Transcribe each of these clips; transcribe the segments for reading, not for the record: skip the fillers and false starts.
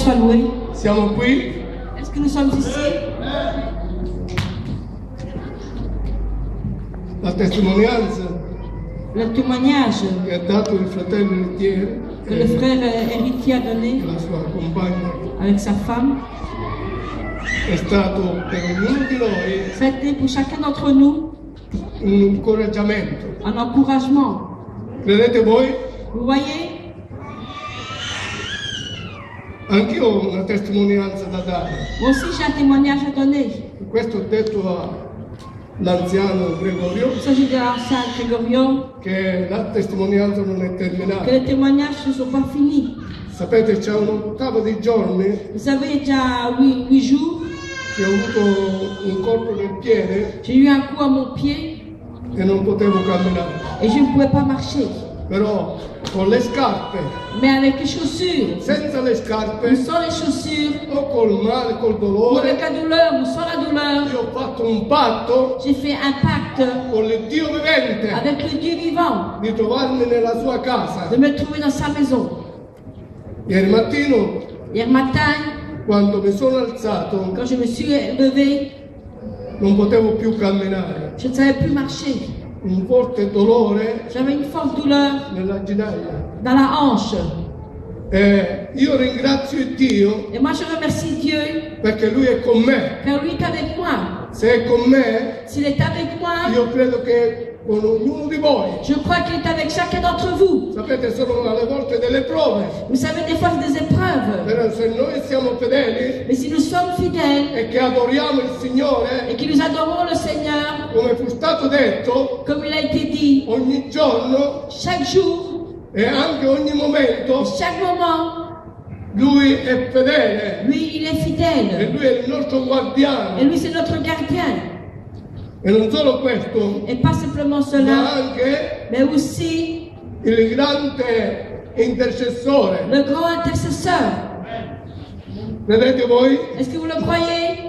soit loué. Siamo qui Est-ce que nous sommes ici? la testimonianza Le témoignage che ha dato il fratello Héritier que le frère héritier a donné e la sua compagna avec sa femme, è stato per ognuno di noi ça a été pour chacun d'entre nous un incoraggiamento. un encouragement. Credete voi? Vous voyez, Anch'io ho una testimonianza da dare. moi aussi j'ai un témoignage à donner. Per questo ho detto all'anziano Gregorio Il s'agit de l'ancien Gregorio, che la testimonianza non è que terminata. les témoignages ne sont pas finis. Sapete, c'è un ottavo di giorni Vous savez, déjà 8 jours, che ho avuto un colpo nel piede j'ai eu un coup à mon pied e non potevo camminare. et je ne pouvais pas marcher. Però con le scarpe, Mais avec les chaussures, senza le ou scarpe, sans les chaussures, o col male, col ou dolore, avec la douleur, ou sans la douleur, io ho fatto un patto j'ai fait un pacte con il Dio vivente avec le Dieu vivant di trovarmi nella sua casa. de me trouver dans sa maison. Ieri mattino, Hier matin, quando mi sono alzato, quand je me suis levée, non potevo più camminare. je ne savais plus marcher. Un forte dolore J'avais une forte douleur nella ginaglia. dans la hanche. E io ringrazio Dio Et moi, je remercie Dieu, perché Lui è con me. car lui est avec moi. Se è con me, S'il est avec moi, io credo che con ognuno di voi. je crois qu'il est avec chacun d'entre vous. Sapete, sono alle volte delle prove, Vous savez, des fois, c'est des épreuves. però se noi siamo fedeli Mais si nous sommes fidèles e che adoriamo il Signore, et que nous adorons le Seigneur, come fu stato detto, comme il a été dit, ogni giorno chaque jour, e anche ogni momento, chaque moment, Lui è fedele lui, il est e fidèle. Lui è il nostro Et guardiano. lui, c'est notre gardien. E non solo questo, Et pas simplement ma cela, anche mais aussi il grande intercessore. le grand intercesseur. Vedete voi? Est-ce que vous le croyez?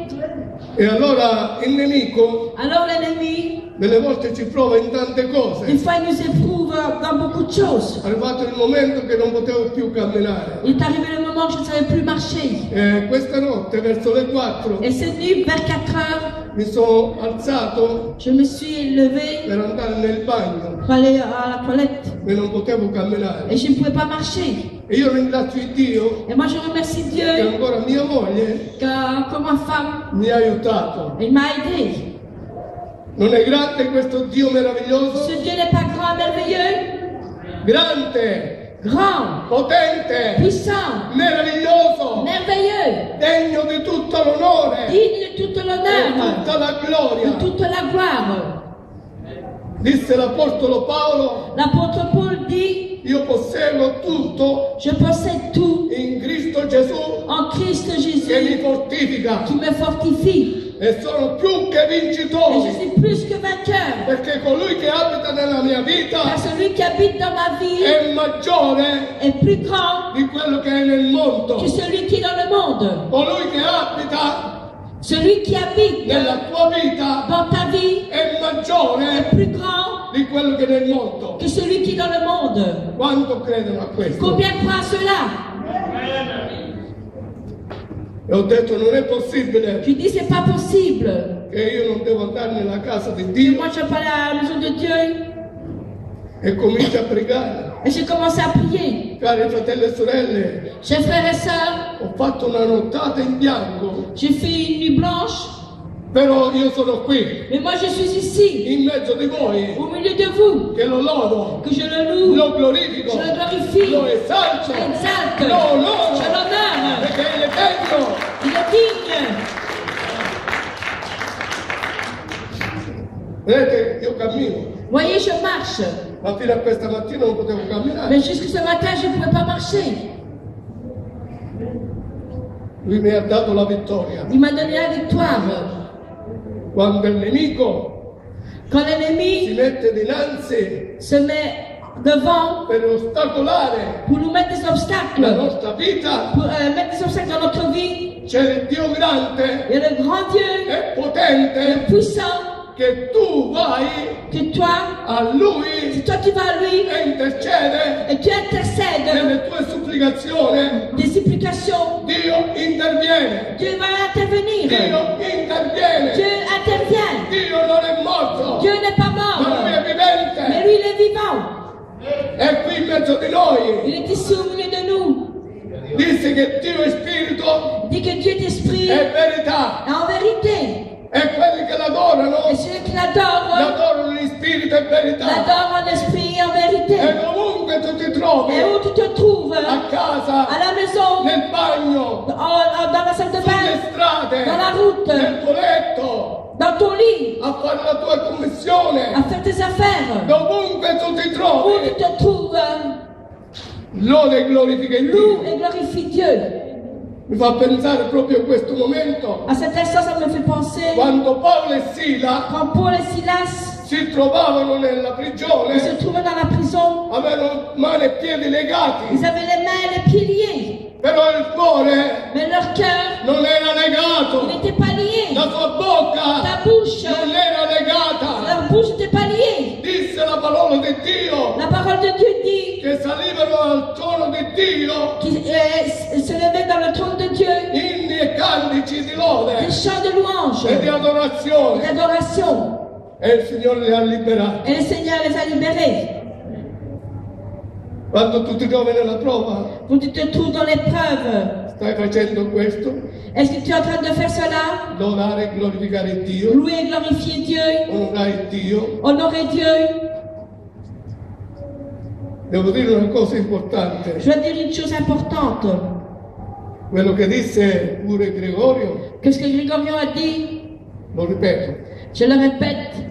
E allora il nemico Alors l'ennemi, delle volte ci prova in tante des cose. fois, il nous éprouve dans beaucoup de choses. È arrivato il momento che non potevo più camminare. Il est arrivé le moment que je ne savais plus marcher. E questa notte, verso le 4, Et cette nuit, vers 4 heures, mi sono alzato je me suis levée per andare nel bagno pour aller à la toilette. e non potevo Et camminare. je ne pouvais pas marcher. E io ringrazio il Dio Et moi, je remercie che Dieu ancora mia moglie comme ma femme, mi ha aiutato. il m'a aidé. Non è grande questo Dio meraviglioso? Ce Dieu n'est pas grand, merveilleux, Grande, grand, potente, puissant, meraviglioso, merveilleux, degno di tutto l'onore digne de toute e l'honneur, tutta la de gloria. toute la gloire. Disse l'Apostolo Paolo, L'apôtre Paul dit, io posseggo tutto je possède tout in Cristo Gesù en Christ che mi Jésus fortifica qui me fortifie. e sono più che Et je vincitori suis plus que vainqueur. perché colui che abita nella mia vita Car celui qui habite dans ma vie è maggiore est plus grand di quello che è nel mondo. que celui qui est dans le monde. Colui che abita Celui qui habite nella tua vita dans ta vie è est maggiore plus grand di quello che è nel mondo. que celui qui est dans le monde. Quanto credono a questo? Combien croient à cela? E ho detto non è possibile Je dis c'est pas possible. che io non devo andare nella casa di Et Dio moi je vais à la maison de Dieu e comincio a pregare. et j'ai commencé à prier. Cari fratelli e sorelle, Chers frères et sœurs, ho fatto una nottata in bianco, j'ai fait une nuit blanche, però io sono qui, mais moi je suis ici, in mezzo di voi, au milieu de vous, che lo lodo, que je le loue, lo glorifico, je le glorifie, lo esalto, je l'exalte, lo onoro, je l'honore, perché Egli è degno. il est digne. Vedete, io cammino, Voyez, je marche, ma fino a questa mattina non potevo camminare. mais jusque ce matin je ne pouvais pas marcher. Lui mi ha dato la vittoria. Il m'a donné la victoire. Quando il nemico Quand si l'ennemi mette dinanzi se met devant per ostacolare pour nous mettre des la obstacles, nostra vita, pour mettre des obstacles dans notre vie, c'è il Dio grande il y a le grand Dieu, e le potente puissant, che tu vai que toi, a Lui c'est toi qui vas à lui e intercede et tu intercèdes nelle tue supplicazioni. des supplications. Dio interviene. Dieu va intervenir. Dio interviene. Dieu intervient. Dio non è morto, Dieu n'est pas ma lui mort, è vivente. mais lui il est vivant. È qui in mezzo di noi. Il est ici au milieu de nous. Disse che Dio è spirito, Il dit que Dieu est esprit. è verità. En vérité, E quelli che l'adorano, et ceux qui l'adorent, l'adorano in spirito e verità. l'adorent en esprit et en E vérité. dovunque tu ti trovi, Et où tu te trouves, a casa, à la maison, nel bagno, dans la salle de sulle bain, strade, dans la route, nel tuo letto, dans ton lit, a fare la tua commissione, à faire tes affaires, dovunque tu ti où tu trovi, te trouves, lode e glorifica il loue Dio. et glorifie Dieu. Mi fa pensare proprio a questo momento, À cet instant, ça me fait penser, quando Paolo e Sila quand Paul et Silas si trovavano nella ils prigione, se trouvaient dans la prison, avevano mani e piedi legati, ils avaient les mains et les pieds liés, però il cuore mais leur cœur, non era il legato, n'était pas lié. la sua bocca Ta bouche, non era legata. leur bouche n'était pas liée. Disse la parola di Dio La parole de Dieu dit che salivano al trono di Dio qu'ils se levaient dans le trône de Dieu inni e cantici di lode des chants de louange e di et adorazione, d'adoration. e il Signore li ha liberati. Et le Seigneur les a libérés. Quando tu ti trovi nella prova, Quand tu te trouves dans l'épreuve, stai facendo questo, est-ce que tu es en train de faire cela? lodare e glorificare Dio, Louer et glorifier Dieu, onorare Dio. honorer Dieu. Devo dire una cosa importante, Je dois dire une chose importante. quello che disse pure Gregorio, Qu'est-ce que Grégorion a dit? lo ripeto, Je le répète.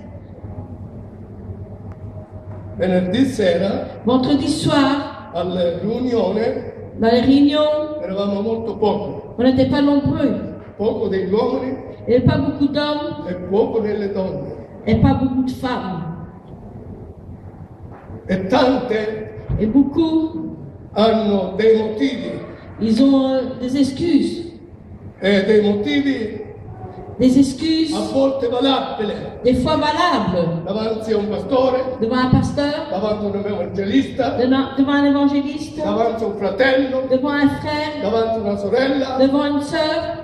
venerdì sera Vendredi soir, alla riunione dans les réunions, eravamo molto poco, on n'était pas nombreux. poco degli uomini Il n'y avait pas beaucoup d'hommes e poco delle donne. et pas beaucoup de femmes. E tante Et beaucoup, hanno dei motivi, ils ont des excuses. e dei motivi Des excuses, a volte valabili, des fois valables, davanti a un pastore, devant un pasteur, davanti a un evangelista, devant un évangéliste, davanti a un fratello, devant un frère, davanti a una sorella, devant une sœur.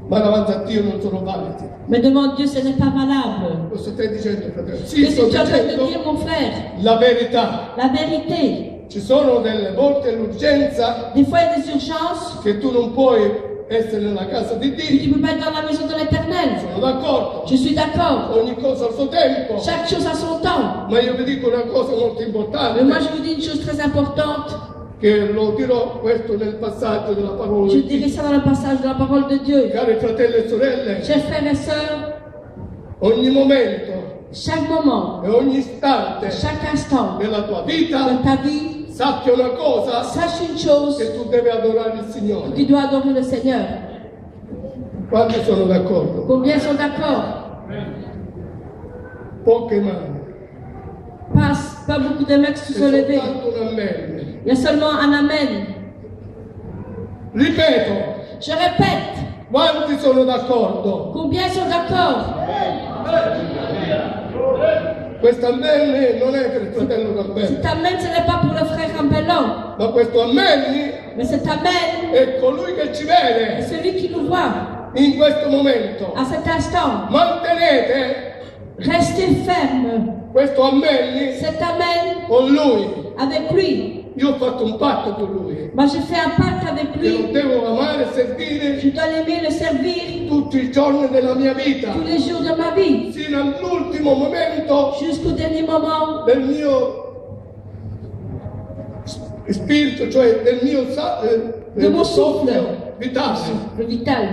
ma davanti a Dio non sono validi. Mais devant Dieu, ce n'est pas valable. Cosa stai dicendo, fratello? Sì, Qu'est-ce sto que tu es en train de dicendo dire, mon frère? la verità. La vérité. Ci sono delle volte l'urgenza Des fois, il y a des urgences. che tu non puoi essere nella casa di Tu Dio. ne peux pas être dans la maison de l'Éternel. Sono d'accordo. Je suis d'accord. Ogni cosa al suo tempo. Chaque chose a son temps. Ma io vi dico una cosa molto Mais importante, moi, je vous dis une chose très importante. che lo dirò questo nel passaggio della parola Je di Dio. dirai ça dans le passage de la parole de Dieu. Cari fratelli e sorelle, Chers frères et sœurs, ogni momento chaque moment, e ogni istante chaque instant della tua de vita, ta vie, sappia una cosa, sache une chose, che tu devi adorare il Signore. tu dois adorer le Seigneur. Quanti sono d'accordo? Combien sont d'accord? Poche mani. Pas beaucoup de mecs qui se E sont levés. soltanto un amen. Il y a seulement un Amen. Ripeto, Je répète, quanti sono d'accordo? combien sont d'accord? Questo amen non è per il fratello Campello, Cet Amen, ce n'est pas pour le frère Campellon, ma questo amen mais cet Amen è colui che ci est vede celui qui nous voit in questo momento. à cet instant. Mantenete Restez ferme. questo amen Cet Amen con lui. avec lui. Io ho fatto un patto con lui, Moi, j'ai fait un pacte avec che lo lui. devo amare e servire Je dois l'aimer, le servir tutti i giorni della mia vita, tous les jours de ma vie, fino all'ultimo momento jusqu'au dernier moment del mio spirito, cioè del mio De mon souffle. soffio vitale. le vital.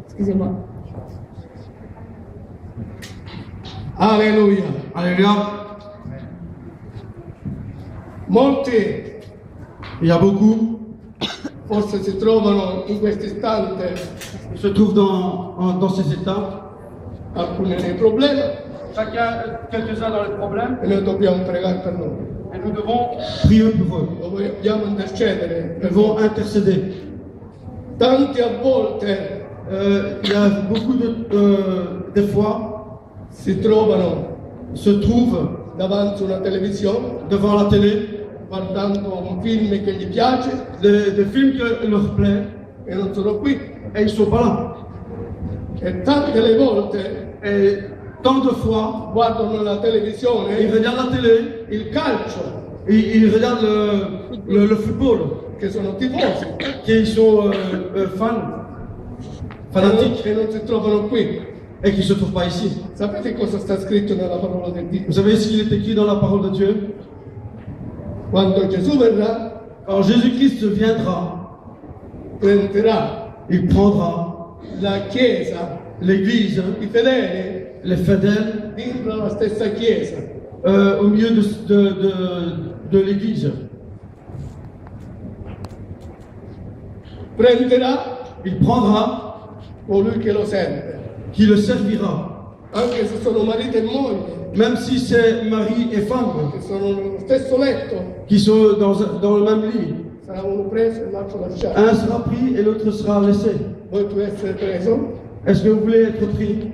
Excusez-moi. Alleluia. Alléluia. Molti Il y a beaucoup forse si trovano in questo istante qui se trouvent dans ces états. alcuni nei problemi Chacun, quelques-uns dans le problème, e noi dobbiamo pregare per loro. et nous devons Priez pour eux. Dobbiamo intercedere per Ils loro. vont intercéder. Tanti a volte Il y a beaucoup des fois, si trovano ils se trouvent davanti a una televisione devant la télé, guardando un film che gli piace des films qui leur plaisent, e non sono qui. et ils ne sont pas là. E tante le volte Et tant de fois, guardano la ils televisione regardent la télé, il calcio, ils regardent le football, che sono tifosi, qui sont fans, fanatiques, e non si trovano qui. et qui ne se trouvent pas ici. Sapete cosa sta scritto nella parola di Dio? Vous savez ce qu'il est écrit dans la parole de Dieu? Quando Gesù verrà, Quand Jésus-Christ viendra, prenderà il prendra la Chiesa, l'Église, i fedeli, les fidèles, dentro la stessa Chiesa. au milieu de l'Église. Prenderà Il prendra colui che lo serve, qui le servira, anche se sono marito e moglie, même si c'est mari et femme che sono nello stesso letto, qui sont dans le même lit. sarà uno preso e l'altro lasciato. Un sera pris et l'autre sera laissé. Vuoi tu essere preso? Est-ce que vous voulez être pris?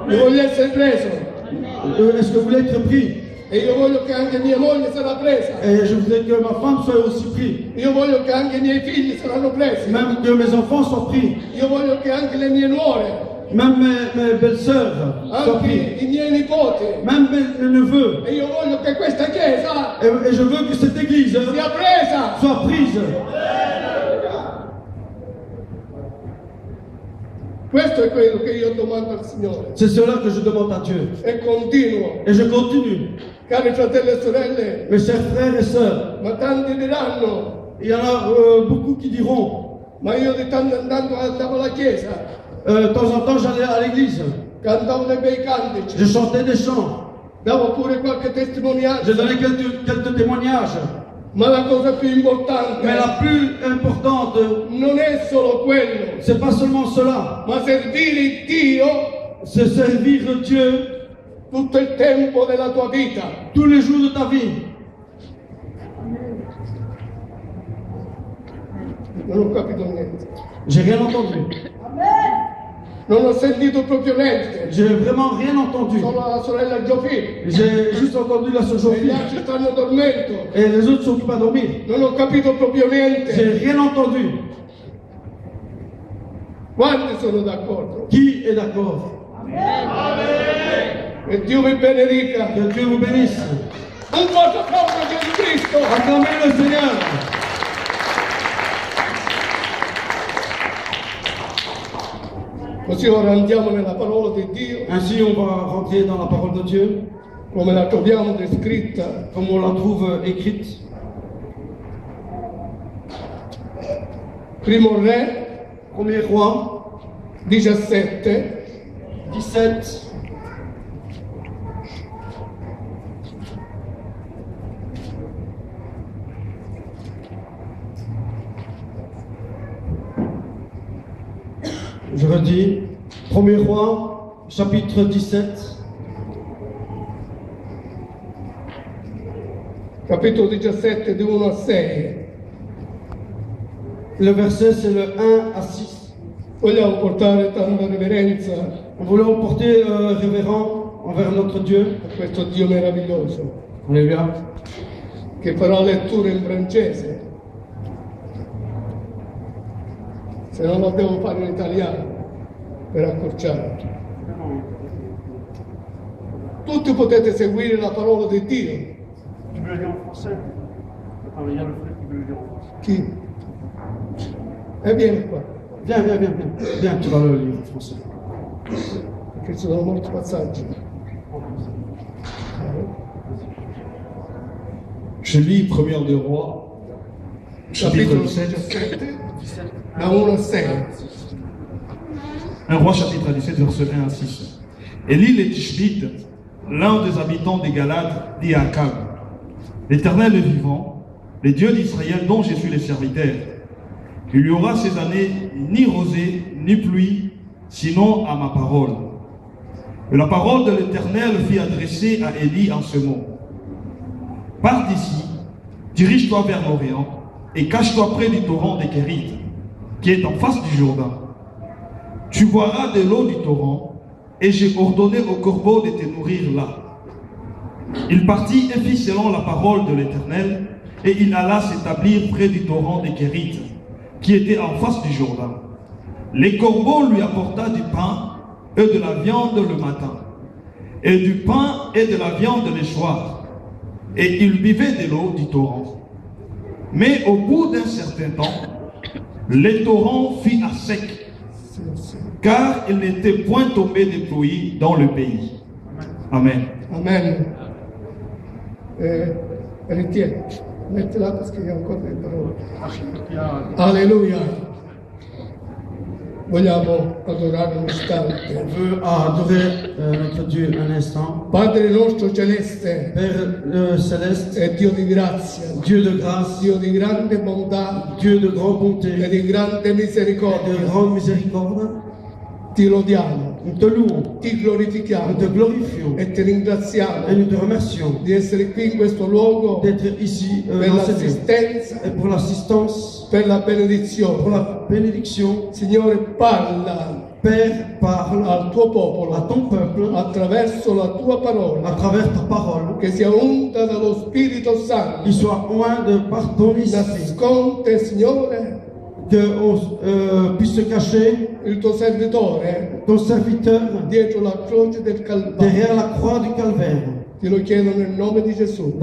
Io voglio essere preso Est-ce que vous voulez être pris? e io voglio che anche mia moglie sarà presa. Et je voudrais que ma femme soit aussi prise. Io voglio che anche i miei figli saranno presi. Même que mes enfants soient pris. Io voglio che anche le mie nuore, Même mes belles-sœurs soient anche pris. i miei nipoti. Même mes neveux. E io voglio che questa chiesa Et je veux que cette église sia presa. soit prise. Questo è quello che io domando al Signore. C'est cela que je demande à Dieu. E continuo. Et je continue. Cari fratelli e sorelle, Mes chers frères et sœurs, ma tanti diranno, il y en a beaucoup qui diront, ma io di tanto in tanto andavo alla chiesa, de temps en temps j'allais à l'église, cantavo dei bei cantici, je chantais des chants, davo pure qualche testimonianza, je donnais quelques témoignages. ma la cosa più importante Mais la plus importante, non è solo quello, c'est pas seulement cela, ma servire Dio c'est servir Dieu tutto il tempo della tua vita. tous les jours de ta vie. Non ho capito niente. J'ai rien entendu. Non ho sentito proprio niente. J'ai vraiment rien entendu. Solo la sorella Giofì. J'ai juste entendu la sœur E gli Sophie. altri stanno dormendo. Et les autres sont occupés à dormir. Non ho capito proprio niente. J'ai rien entendu. Quanti sono d'accordo? Qui est d'accord? E Dio vi benedica. Que Dieu vous bénisse. Un voto proprio Gesù Cristo. Acclamez le Seigneur. Così ora andiamo nella parola di Dio, Ainsi, on va rentrer dans la parole de Dieu, come la troviamo descritta comme on la trouve écrite. Primo Re Premier roi, 17, 17. Je redis, Premier roi, chapitre 17, capitolo 17 di 1 a 6. le verset c'est le 1 à 6. Vogliamo portare tanta reverenza On voulait porter révérend envers notre Dieu. a questo Dio meraviglioso, Alléluia. che farà lettura in francese. Se no la devo fare in italiano per accorciare. Tutti potete seguire la parola di Dio. Tu veux le lire en français? Attends, il y a le frère qui veut le lire en français. Chi? E vieni qua, Viens, tu vas le lire en français. perché ci sono molti passaggi. Je lis Première des Rois, chapitre Capitolo 17. 17, da 1 a 6. 1 Roi, chapitre 17, verset 1 à 6. Élie le Tishbite, l'un des habitants des Galades, dit à Akab, l'Éternel est vivant, les dieux d'Israël dont je suis le serviteur. Il y aura ces années ni rosée, ni pluie, sinon à ma parole. Et la parole de l'Éternel fut adressée à Élie en ce mot. Pars d'ici, dirige-toi vers l'Orient et cache-toi près du torrent des Kérites, qui est en face du Jourdain. Tu boiras de l'eau du torrent, et j'ai ordonné au corbeau de te nourrir là. Il partit et fit selon la parole de l'Éternel, et il alla s'établir près du torrent des Kérites, qui était en face du Jourdain. Les corbeaux lui apporta du pain et de la viande le matin, et du pain et de la viande le soir, et il buvait de l'eau du torrent. Mais au bout d'un certain temps, le torrent fit à sec, car il n'était point tombé de pluie dans le pays. Amen. Amen. Ritieni, mettila parce qu'il y a encore des parole. Alleluia. Vogliamo adorare un istante. On veut adorer notre Dieu un instant. Padre nostro celeste, Père céleste, è Dio di grazia, Dieu de grâce, Dio di grande bontà Dieu de grande bonté e di grande et de misericordia. grande miséricorde, Ti lodiamo, nous te louons, ti nous glorifichiamo te glorifions e ti et ringraziamo nous te remercions di essere qui in questo luogo d'être ici per dans cette ville l'assistenza, et pour l'assistance, per la pour benedizione. la bénédiction. Signore, parla Père, parle al tuo à popolo ton peuple attraverso la tua à parola, travers ta parole, che sia unta dallo Spirito Santo. qu'il soit loin par ton esprit, Nasconde, Signore, qu'on puisse se cacher il tuo servitore ton serviteur dietro la croce del Calvario. derrière la croix du calvaire. Ti lo chiedo nel nome di Gesù.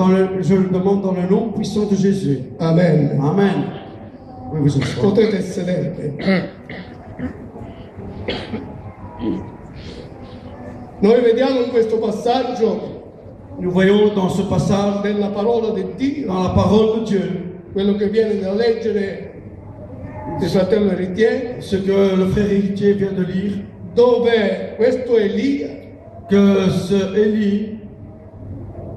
Je le demande dans le nom puissant de Jésus. Amen. Amen. Oui, vous êtes fort. Potete sedervi. Noi vediamo in questo passaggio Nous voyons dans ce passage, della parola di Dio, dans la parole de Dieu, quello che viene da leggere il fratello Ritier, ce que le frère héritier vient de lire, dove questo Elia, que ce Élie,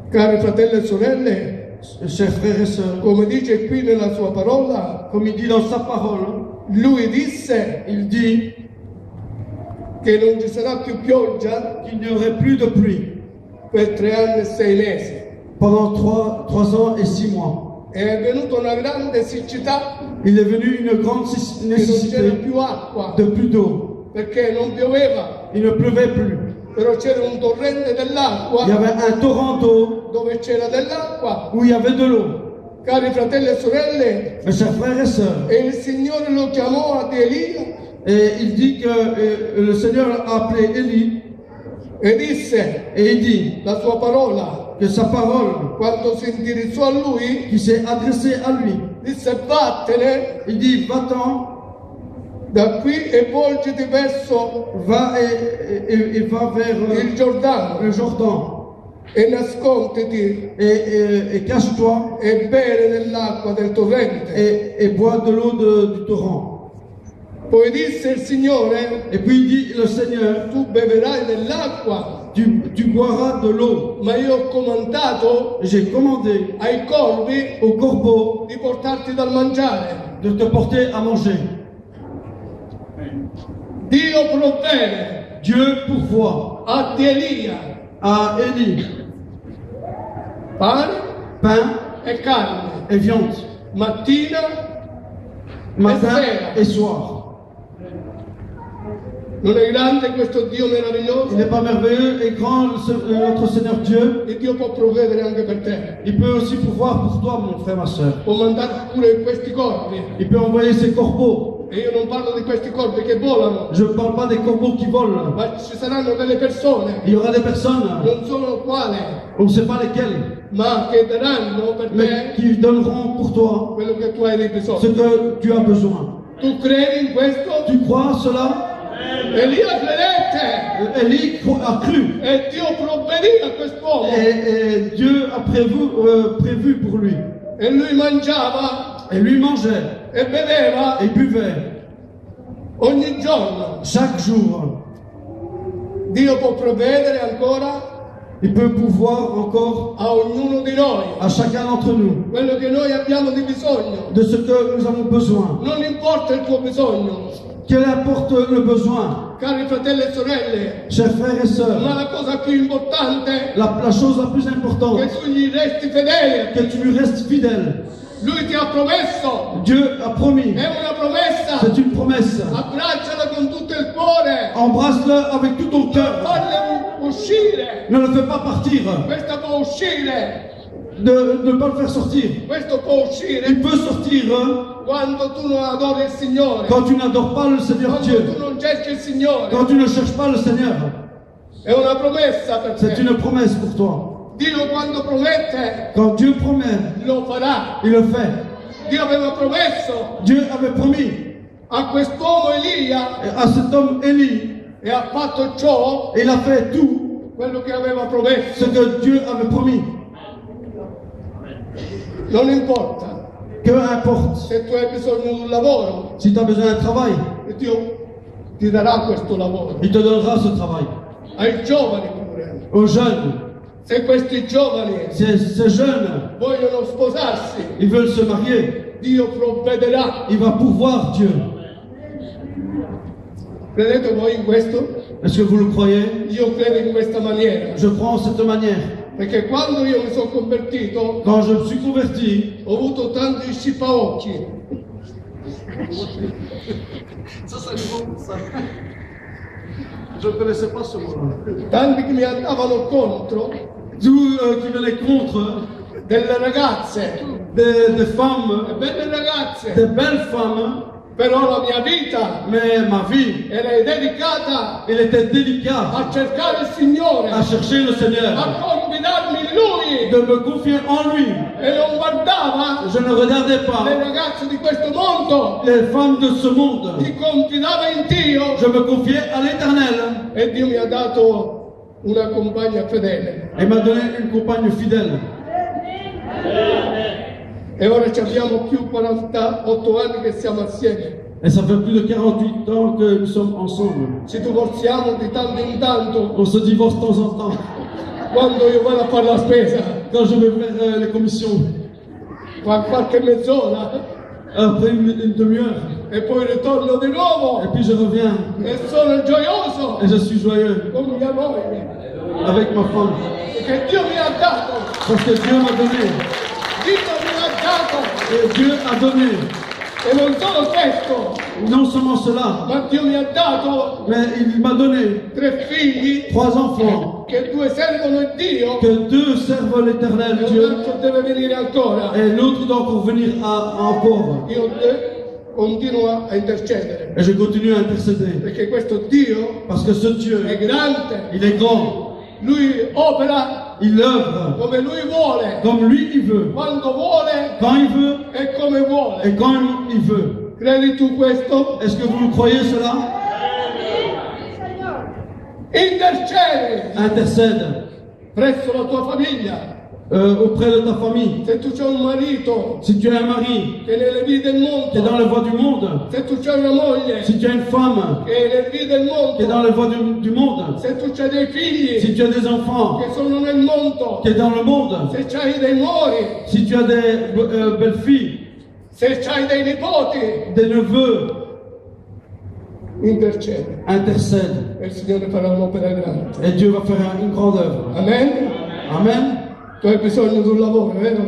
cari fratelli e sorelle, chers frères et sœurs, come dice qui nella sua parola, comme il dit dans sa parole, lui disse il dit che non ci sarà più pioggia qu'il n'y aurait plus de pluie per 3 anni e 6 mesi. pendant 3 ans et 6 mois. È venuta una grande siccità Il est venu une grande che non c'era nécessité più acqua de plus d'eau. perché non pioveva, Il ne pleuvait plus. però c'era un torrente Il y dell'acqua avait un torrent d'eau dove c'era dell'acqua. où il y avait de l'eau. Cari fratelli e sorelle, Mes chers frères et sœurs, e il Signore lo chiamò ad Elia et il dit que le Seigneur a appelé Élie e disse et il dit la sua parola, que sa parole quando si indirizzò a lui, qui s'est adressée à lui, disse vattene il dit va-t'en, da qui e volgiti verso va et va vers il Giordano le Jourdain e nasconditi et cache-toi e bere dell'acqua del torrente. et bois de l'eau du torrent. Poi disse il Signore, Et puis il dit le Seigneur, tu beverai dell'acqua, tu boiras de l'eau. ma io ho comandato J'ai commandé ai corvi au corbeau di portarti dal mangiare. de te porter à manger. Dio provvede Dieu pourvoit a Elia à Élie pane pain e carne, et viande, mattina matin sera. et soir. Non è grande questo Dio Il meraviglioso? n'est pas merveilleux et grand notre Seigneur Dieu. E Dio può provvedere anche per te. Il peut aussi pourvoir pour toi, mon frère, ma soeur. Può mandarti pure questi corvi. Il peut envoyer ses corbeaux. E io non parlo di questi corvi che volano, Je ne parle pas des corbeaux qui volent. ma ci saranno delle persone, Il y aura des personnes, non so quale, on ne sait pas lesquelles, ma che daranno per mais te qui donneront pour toi quello che tu hai di ce bisogno. que tu as besoin. Tu credi in questo? Tu crois à cela? Elia credette Élie a cru. e Dio provvedì a quest'uomo Et Dieu a prévu pour lui. e lui mangiava Et lui mangeait e beveva et buvait ogni giorno. chaque jour. Dio può provvedere ancora Il peut pouvoir encore a ognuno di noi à chacun d'entre nous quello che noi abbiamo di bisogno. de ce que nous avons besoin. Non importa il tuo bisogno, Quel importe le besoin, cari fratelli e sorelle, chers frères et ma sœurs, la cosa più importante la chose la plus è importante, che tu gli resti fedele. que tu lui restes fidèle. Lui ti ha promesso, Dieu a promis. è una promessa. C'est une promesse. Abbracciala con tutto il cuore, Embrasse-le avec tout ton cœur. falle uscire. Ne le fais pas partir. Questa può uscire de ne pas le faire sortir. Questo può uscire Il peut sortir quando tu non adori il Signore, quand tu n'adores pas le Seigneur quando Dieu, tu non cerchi il Signore. quand tu ne cherches pas le Seigneur. È una promessa per C'est te. une promesse pour toi. Dio quando promette Quand Dieu promet, lo farà. il le fait. Dio aveva promesso Dieu avait promis a quest'uomo Elia à cet homme Élie, e ha fatto ciò et il a fait tout quello che aveva ce promesso. que Dieu avait promis. Non importa Que importe, se tu hai bisogno di un lavoro, si tu as besoin d'un travail, Dio ti darà questo lavoro. il te donnera ce travail. Ai giovani pure. Aux jeunes, Se questi giovani ces jeunes, vogliono sposarsi, ils veulent se marier, Dio provvederà. il va pourvoir Dieu. Credete voi in questo? Est-ce que vous le croyez? Io credo in questa maniera. Je crois en cette manière. Perché quando io mi sono convertito Quand je me suis converti, ho avuto tanti scippaocchi. je ne connaissais pas ce mot-là. Tanti che mi andavano contro, Tous qui venaient contre delle ragazze, des femmes, belle ragazze, des belles femmes, però la mia vita mais ma vie, era dedicata elle était délicate a cercare il Signore, à chercher le Seigneur, a confidarmi in Lui de me confier en lui. e non guardava Je ne regardais le pas ragazze di questo mondo, les femmes de ce monde. mi confidava in Dio Je me confiais à l'Éternel e Dio mi ha dato una compagna fedele. et m'a donné une compagne fidèle. E ora ci abbiamo più 48 anni che siamo assieme. Et ça fait plus de 48 ans que nous sommes ensemble. Ci divorziamo di tanto in tanto On se divorce de temps en temps. quando io vado a fare la spesa, Quand je vais faire les commissions, qualche mezz'ora après une demi-heure, e poi ritorno di nuovo et puis je reviens e sono gioioso et je suis joyeux con mia moglie avec ma femme. perché Dio mi ha dato, Parce que Dieu m'a donné. Dio mi ha dato Et Dieu a donné. e non solo questo, Non seulement cela, ma Dio mi ha dato mais il m'a donné 3 figli 3 enfants. che 2 servono il Dio Que 2 servent l'Éternel e un Dieu. altro deve venire ancora. Et l'autre doit encore venir encore. Io continuo a intercedere Et je continue à intercéder. perché questo Dio Parce que ce Dieu, è grande, il est grand. Lui opera Il œuvre come Lui vuole, comme lui il veut. quando vuole Quand il veut e come vuole. et quand il veut. Credi tu questo? Est-ce que vous le croyez cela? Intercedi Intercède presso la tua famiglia. auprès de ta famille. Se tu c'hai un marito Si tu as un mari che è nelle vie del qui est dans mondo, les voies du monde, se tu c'hai una moglie si tu as une femme che è nelle vie del qui est dans mondo, les voies du monde, se tu c'hai dei figli si tu as des enfants che sono nel mondo, qui est dans le monde, se c'hai dei nuori, si tu as des belles filles, se c'hai dei nipoti, des neveux, intercedi intercède. e il Signore farà un'opera grande. Et Dieu va faire une grande œuvre. Amen? Amen. Tu hai bisogno di un lavoro, vero?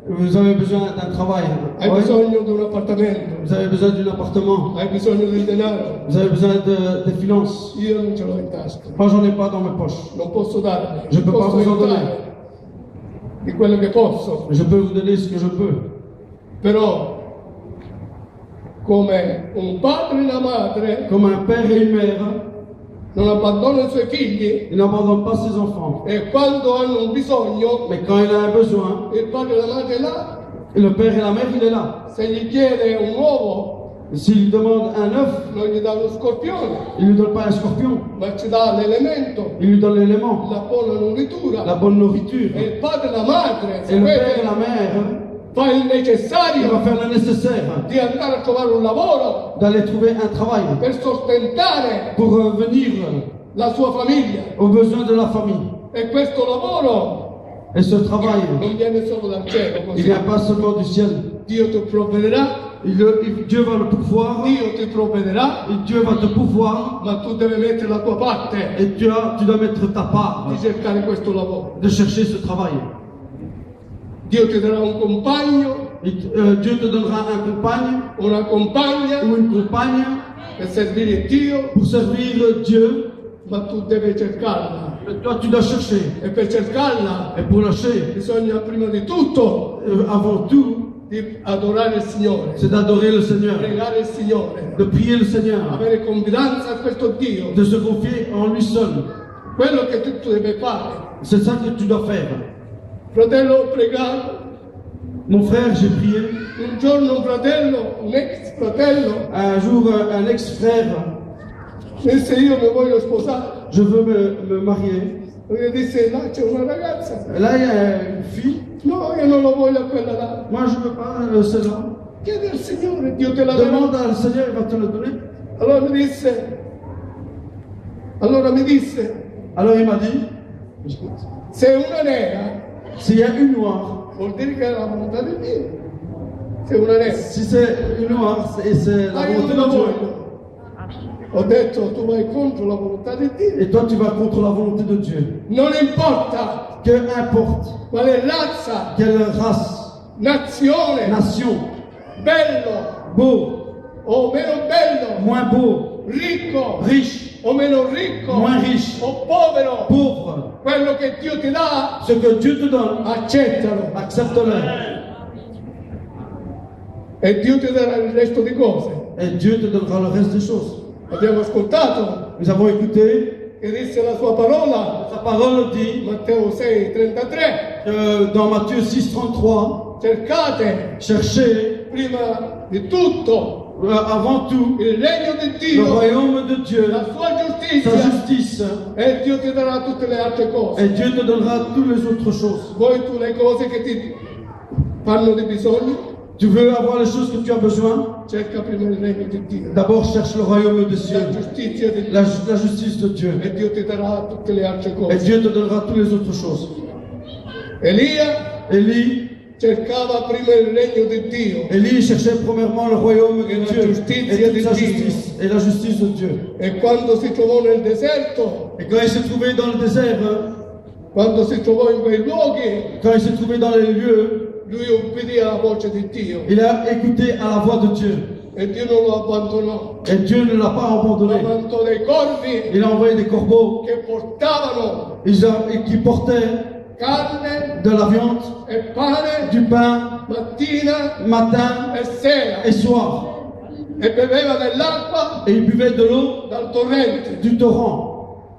Vous avez besoin d'un travail. Hai Oui. bisogno di un appartamento, Vous avez besoin d'un appartement. hai bisogno del denaro. Vous avez besoin de finances. Io non ce l'ho in tasca, Moi, j'en ai pas dans mes poches. non posso darvi, Je peux pas posso vous en donner. aiutare di quello che posso, Je peux vous donner ce que je peux. però come un padre e una madre Comme un père et une mère, non abbandona i suoi figli il n'abandonne pas ses enfants. e quando hanno un bisogno Mais quand il a un besoin, il padre e la madre è là, le père et la mère, il est là. se gli chiede un uovo S'il demande un œuf, non gli dà lo scorpione, il ne lui donne pas un scorpion. ma ci dà l'elemento, Il lui donne l'élément, la buona nourritura. la bonne nourriture. E il padre e la madre, Et le père et sapete, la mère, fa il il va necessario faire le nécessaire di andare a trovare un lavoro d'aller trouver un travail per sostentare pour venir la sua famiglia. aux besoins de la famille. E questo lavoro Et ce travail, non viene solo dal cielo, il ne così. vient pas seulement du ciel. Dio ti provvederà, Dieu va le pouvoir, Dio ti provvederà, et Dieu va te pouvoir, ma tu devi mettere la tua parte et tu dois mettre ta part di cercare questo lavoro. de chercher ce travail. Dio ti darà un compagno, Dieu te donnera un compagne una compagna ou une compagne per servire Dio, pour servir Dieu, ma tu devi cercarla. Mais toi, tu dois chercher. E per cercarla Et pour la chercher, bisogna prima di tutto avant tout, di adorare il Signore, c'est d'adorer le Seigneur, pregare il Signore, de prier le Seigneur, avere confidenza a questo Dio. de se confier en lui seul. Quello che tu devi fare. C'est ça que tu dois faire. Fratello, ho pregato. Mon frère, j'ai prié. Un giorno un fratello, un ex fratello, Un jour, un ex-frère, disse io mi voglio sposare. je veux me marier. E gli disse là c'è una ragazza. Là, il y a une fille. No, io non lo voglio a quella là. Moi, je ne veux pas celle-là. Chiedi al Signore, Dio te la darà. Demande à le Seigneur, il va te le donner. Allora mi disse, Alors il m'a dit, se una nera, s'il y a une noire, vuol dire che è la volontà di Dio. Se una nera. si c'est une noire, c'est la Ah, io volonté non la de Dieu. voglio. Ho detto, tu vai contro la volontà di Dio. Et toi, tu vas contre la volonté de Dieu. Non importa Que importe quale razza, quelle race, nazione, nation, bello beau, o meno bello, moins beau, ricco riche, o meno ricco, moins riche, o povero, pauvre, quello che Dio ti dà, ce que Dieu te donne, accettalo. accepte-le. E Dio ti darà il resto di cose. Et Dieu te donnera le reste des choses. Abbiamo ascoltato Nous avons écouté, che disse la sua parola, sa parole dit, Matteo 6,33, dans Matthieu 6,33, cercate cherchez prima di tutto avant tout il regno di le Dio, royaume de Dieu, la sua sa giustizia, justice, e Dio ti darà tutte le altre cose. et Dieu te donnera toutes les autres choses. Vuoi tu le cose che ti fanno di bisogno? Tu veux avoir les choses que tu as besoin? Cerca prima il regno di Dio, D'abord cherche le royaume de Dieu, la giustizia di Dio, la justice de Dieu, e Dio ti darà tutte le altre et cose. Dieu te donnera toutes les autres choses. Elia Élie cercava prima il regno di Dio cherchait premièrement le royaume de Et la Dieu justice et toute de sa Dieu. justice et la justice de Dieu. e quando si trovò nel deserto, Et quand il s'est trouvé dans le désert, quando si trovò in quei luoghi, quand il s'est trouvé dans les lieux, lui obbedì alla voce di Dio il a écouté à la voix de Dieu. e Dio non lo abbandonò. Et Dieu ne l'a pas abandonné. Mandò dei corvi Il a envoyé des corbeaux che portavano et qui portaient carne de la viande, e pane du pain, mattina matin e sera et soir. e beveva dell'acqua Et il buvait de l'eau dal torrente. du torrent.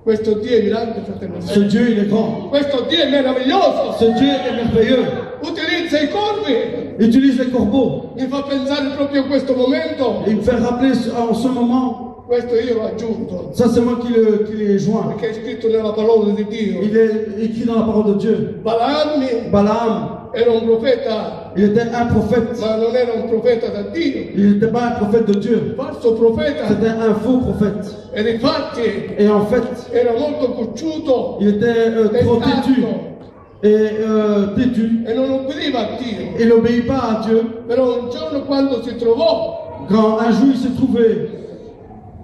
Questo Dio è grande, fratello. Ce Dieu, il est grand. Questo Dio è meraviglioso. Ce Dieu est merveilleux. Utilizza i corvi. Utilise les corbeaux. Mi fa pensare proprio a questo momento. Et il me fait rappeler en ce moment, Questo io l'ho aggiunto, ça c'est moi qui l'ai joint. perché è scritto nella parola di Dio. Il est écrit dans la parole de Dieu. Balaam Balaam, era un profeta, il était un prophète. ma non era un profeta da Dio, Il n'était pas un prophète de Dieu. falso profeta. C'était un faux prophète. E difatti Et en fait, era molto cocciuto il était trop têtu. Et têtu. e non obbediva a Dio. Il n'obéit pas à Dieu. Però un giorno quando si trovò Quand un jour il s'est trouvé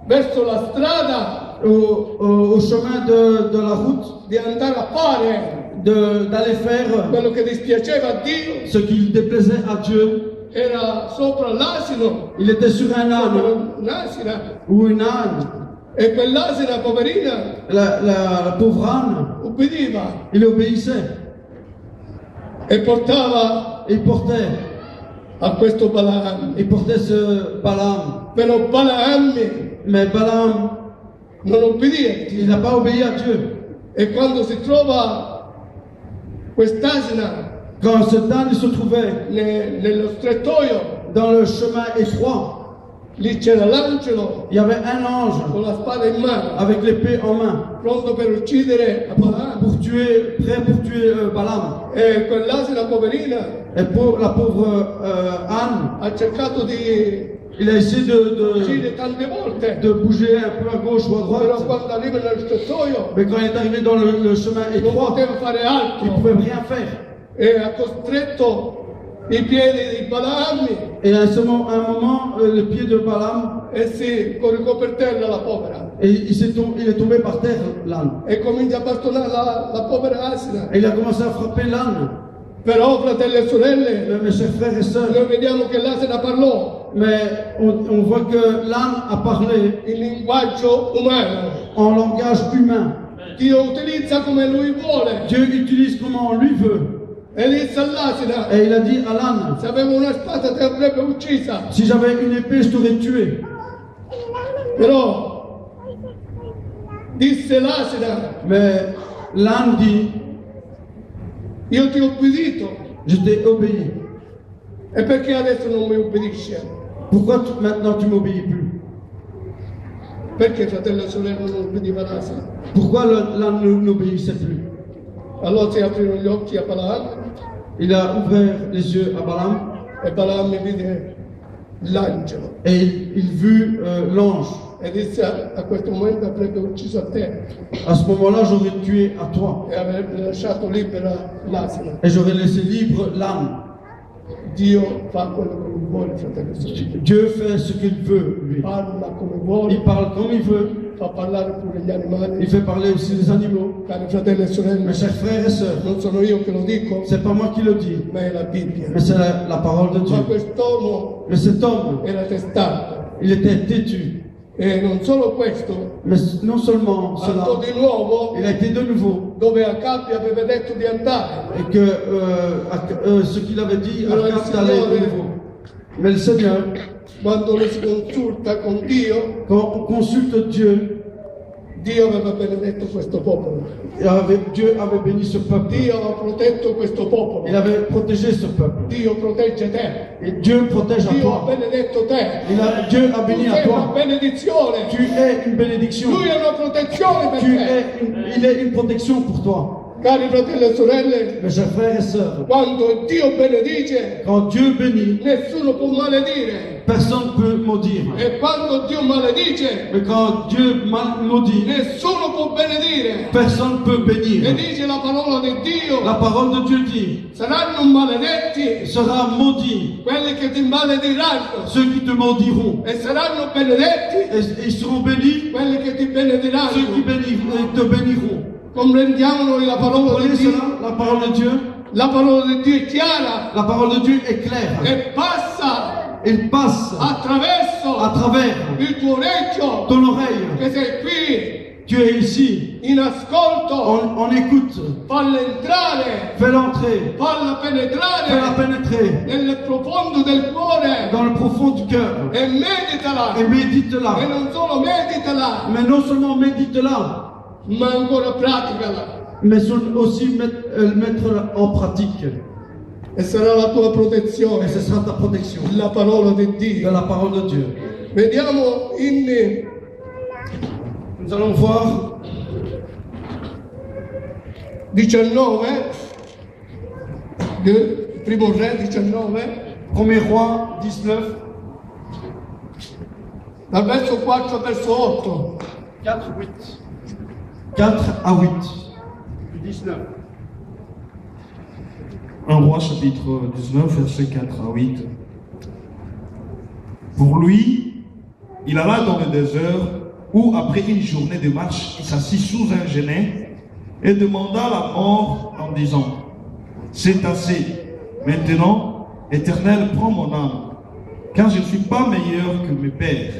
verso la strada au chemin de la route, di andare a fare d'aller faire quello che dispiaceva a Dio, ce qui déplaisait à Dieu, era sopra l'asino, il était sur un âne un'asina, ou une âne. e quell'asina poverina La pauvre âne, ubbidiva il obéissait. e portava Il portait a questo Balaam. ce Balaam. Però Balaam Mais Balaam, non obbedì a Dio. il n'a pas obéi à Dieu. E quando si trova quest'asina Quand cet âne il se trouvait nello strettoio, dans le chemin étroit, lì c'era l'angelo il y avait un ange con la spada in mano, avec l'épée en main pronto per uccidere Balaam. prêt pour tuer Balaam. E quell'asina poverina Et pour la pauvre âne, ha cercato di il a essayé uccidere tante volte, de bouger un peu à gauche ou à però droite. quando arriva nello strettoio Mais quand il est arrivé dans le chemin non étroit, poteva fare il ne altro pouvait rien faire. e ha costretto i piedi di Balaam Et à un moment, le pied de Balaam, e si coricò per terra la povera et il est tombé par terre, l'âne. e comincia a bastonare la povera asina. Et il a commencé à frapper l'âne. Però, fratelli e sorelle, Mes chers frères et sœurs, noi vediamo che l'asina parlò mais on voit que l'âne a parlé in linguaggio umano. en langage humain. Dio utilizza come lui vuole. Dieu utilise comment lui veut. E disse all'asina, Et il a dit à l'âne, se avevo una spada ti avrebbe uccisa. si j'avais une épée, je t'aurais tué. Però disse l'asina, Mais l'âne dit, io ti ho obbedito. je t'ai obéi. E perché adesso non mi obbedisci? Pourquoi maintenant tu m'obéis plus? Perché fratello e sorella non obbediva l'asina? Pourquoi l'âne n'obéissait plus? Allora si aprirono gli occhi a Balaam Il a ouvert les yeux à Balaam e Balaam vide l'angelo et il vit l'ange. e disse a questo momento avrebbe ucciso a te À ce moment-là, j'aurais tué à toi e avrebbe lasciato libera l'asina. et j'aurais laissé libre l'âne. Dio fa quello che lui vuole, fratello e sorella. Dieu fait ce qu'il veut, lui. Parla come vuole, Il parle comme il veut. fa parlare pure gli animali. Il fait parler aussi les animaux. Cari fratelli e sorelle, Mes chers frères et sœurs, non sono io che lo dico, c'est pas moi qui le dis, ma è la Bibbia. mais c'est la parole de Ma Dieu. quest'uomo Mais cet homme, era testato il était têtu. e non solo questo, Mais non seulement cela, andò di nuovo il a été de nouveau. dove Acab aveva detto di andare. Et que ce qu'il avait dit à Acab d'aller de nouveau. Mais le Seigneur, Quando lo si consulta con Dio, quand on consulte Dieu, Dio aveva benedetto questo popolo. Dieu avait béni ce peuple. Dio aveva protetto questo popolo. Il avait protégé ce peuple. Dio protegge te. Et Dieu protège à Dio ha toi. benedetto te. Dieu a Tu béni à sei una toi. benedizione. Tu es une bénédiction. Lui è una protezione per te. Il est une protection pour toi. Cari fratelli e sorelle, Mes chers frères et sœurs, quando Dio benedice, quand Dieu bénit, nessuno può maledire. personne ne peut maudire. E quando Dio maledice, Mais quand Dieu maudit, nessuno può benedire. personne ne peut E bénir. dice la parola di Dio, La parole de Dieu dit, saranno maledetti sera maudit quelli che ti malediranno ceux qui te maudiront. e saranno benedetti Et ils seront bénis quelli che ti ceux qui benediranno. te béniront. Comprendiamo noi la parola di Comprenez Dio? cela? La parole de Dieu, La parola di Dio è chiara la parole de Dieu est claire. e passa Il passe à attraverso travers il tuo orecchio ton oreille. che sei qui Tu es ici, in ascolto. on écoute. Falla entrare, Fais-la entrer, falla fais-la penetrare pénétrer nel profondo del cuore dans le profond du cœur e meditala. et E médite-la. non solo meditala, Mais non seulement médite-la, ma ancora praticala. mais aussi mettre en pratique. E sarà la tua protezione, Et ce sera ta protection la parola di de Dio. la parole de Dieu. Vediamo Inni Nous allons voir 19, primo re 19, 1er Roi 19, dal verso 4 al verso 8. 4, 8, 4 à 8. 19. 1 Roi chapitre 19, versets 4 à 8. Pour lui, il alla dans le désert où, après une journée de marche, il s'assit sous un genêt et demanda la mort en disant, « C'est assez. Maintenant, Éternel, prends mon âme, car je ne suis pas meilleur que mes pères. »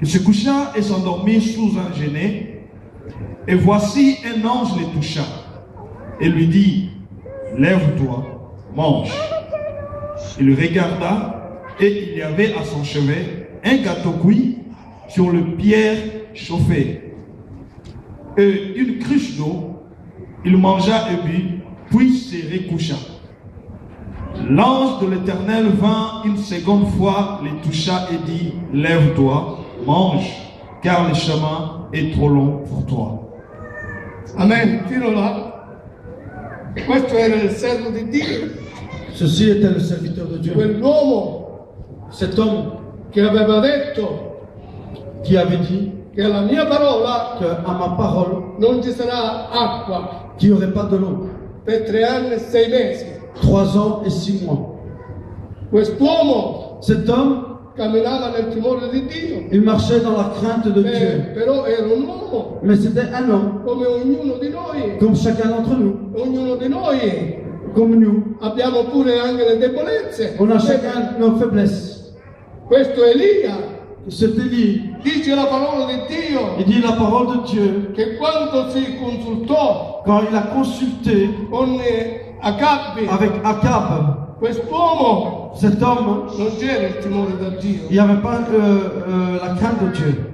Il se coucha et s'endormit sous un genêt, et voici un ange le toucha et lui dit, « Lève-toi, mange. » Il regarda, et il y avait à son chevet un gâteau cuit sur le pierre chauffée et une cruche d'eau. Il mangea et but, puis se recoucha. L'ange de l'Éternel vint une seconde fois, le toucha et dit, « Lève-toi, mange, car le chemin est trop long pour toi. » Amen, fino là. Questo era il servo di Dio, Ceci était le serviteur de Dieu. quell'uomo Cet homme che aveva detto qui avait dit che alla mia parola qu'à ma parole, non ci sarà acqua qu'il n'y aurait pas de l'eau. per 3 anni e 6 mesi. 3 ans et 6 mois. Quest'uomo Cet homme, camminava nel timore di Dio, il marchait dans la crainte de Dieu. però era un uomo Mais c'était un homme, come ognuno di noi. comme chacun d'entre nous. Ognuno di noi Comme nous. abbiamo pure anche le debolezze. On a chacun nos faiblesses. Questo Elia cet Élie, dice la parola di Dio il dit la parole de Dieu, che quando si consultò quand il a consulté con Acabbi, avec Akab, quest'uomo cet homme, non c'era il timore da Dio. il n'y avait pas la crainte de Dieu.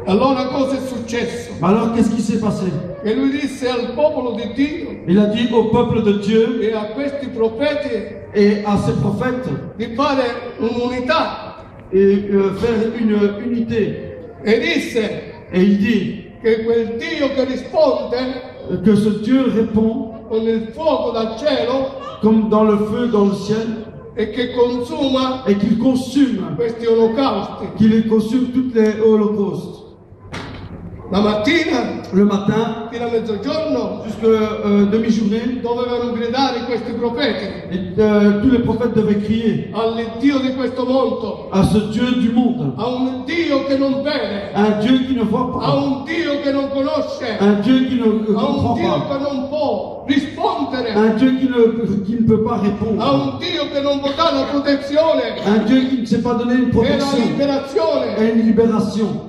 Allora cosa è successo? Mais alors qu'est-ce qui s'est passé? Che lui disse al popolo di Dio Il a dit au peuple de Dieu e a questi profeti et à ses prophètes di fare un'unità et faire une unité. e disse Et il dit che quel Dio che risponde que ce Dieu répond con il fuoco dal cielo comme dans le feu dans le ciel e che consuma et qu'il consume, questi olocausti. qu'il consume toutes les holocaustes. La mattina Le matin, fino a mezzogiorno jusqu'à demi-journée, dovevano gridare questi profeti et, tous les prophètes devaient crier all'Iddio di questo mondo, à ce Dieu du monde, a un Dio che non vede, à un Dieu qui ne voit a pas, un Dio che non conosce, un Dieu qui ne a un comprend Dio pas, che non può rispondere, un Dieu qui ne peut pas a répondre, un Dio che non può dare la protezione un Dieu qui ne sait pas donner une e la protection liberazione. et une libération.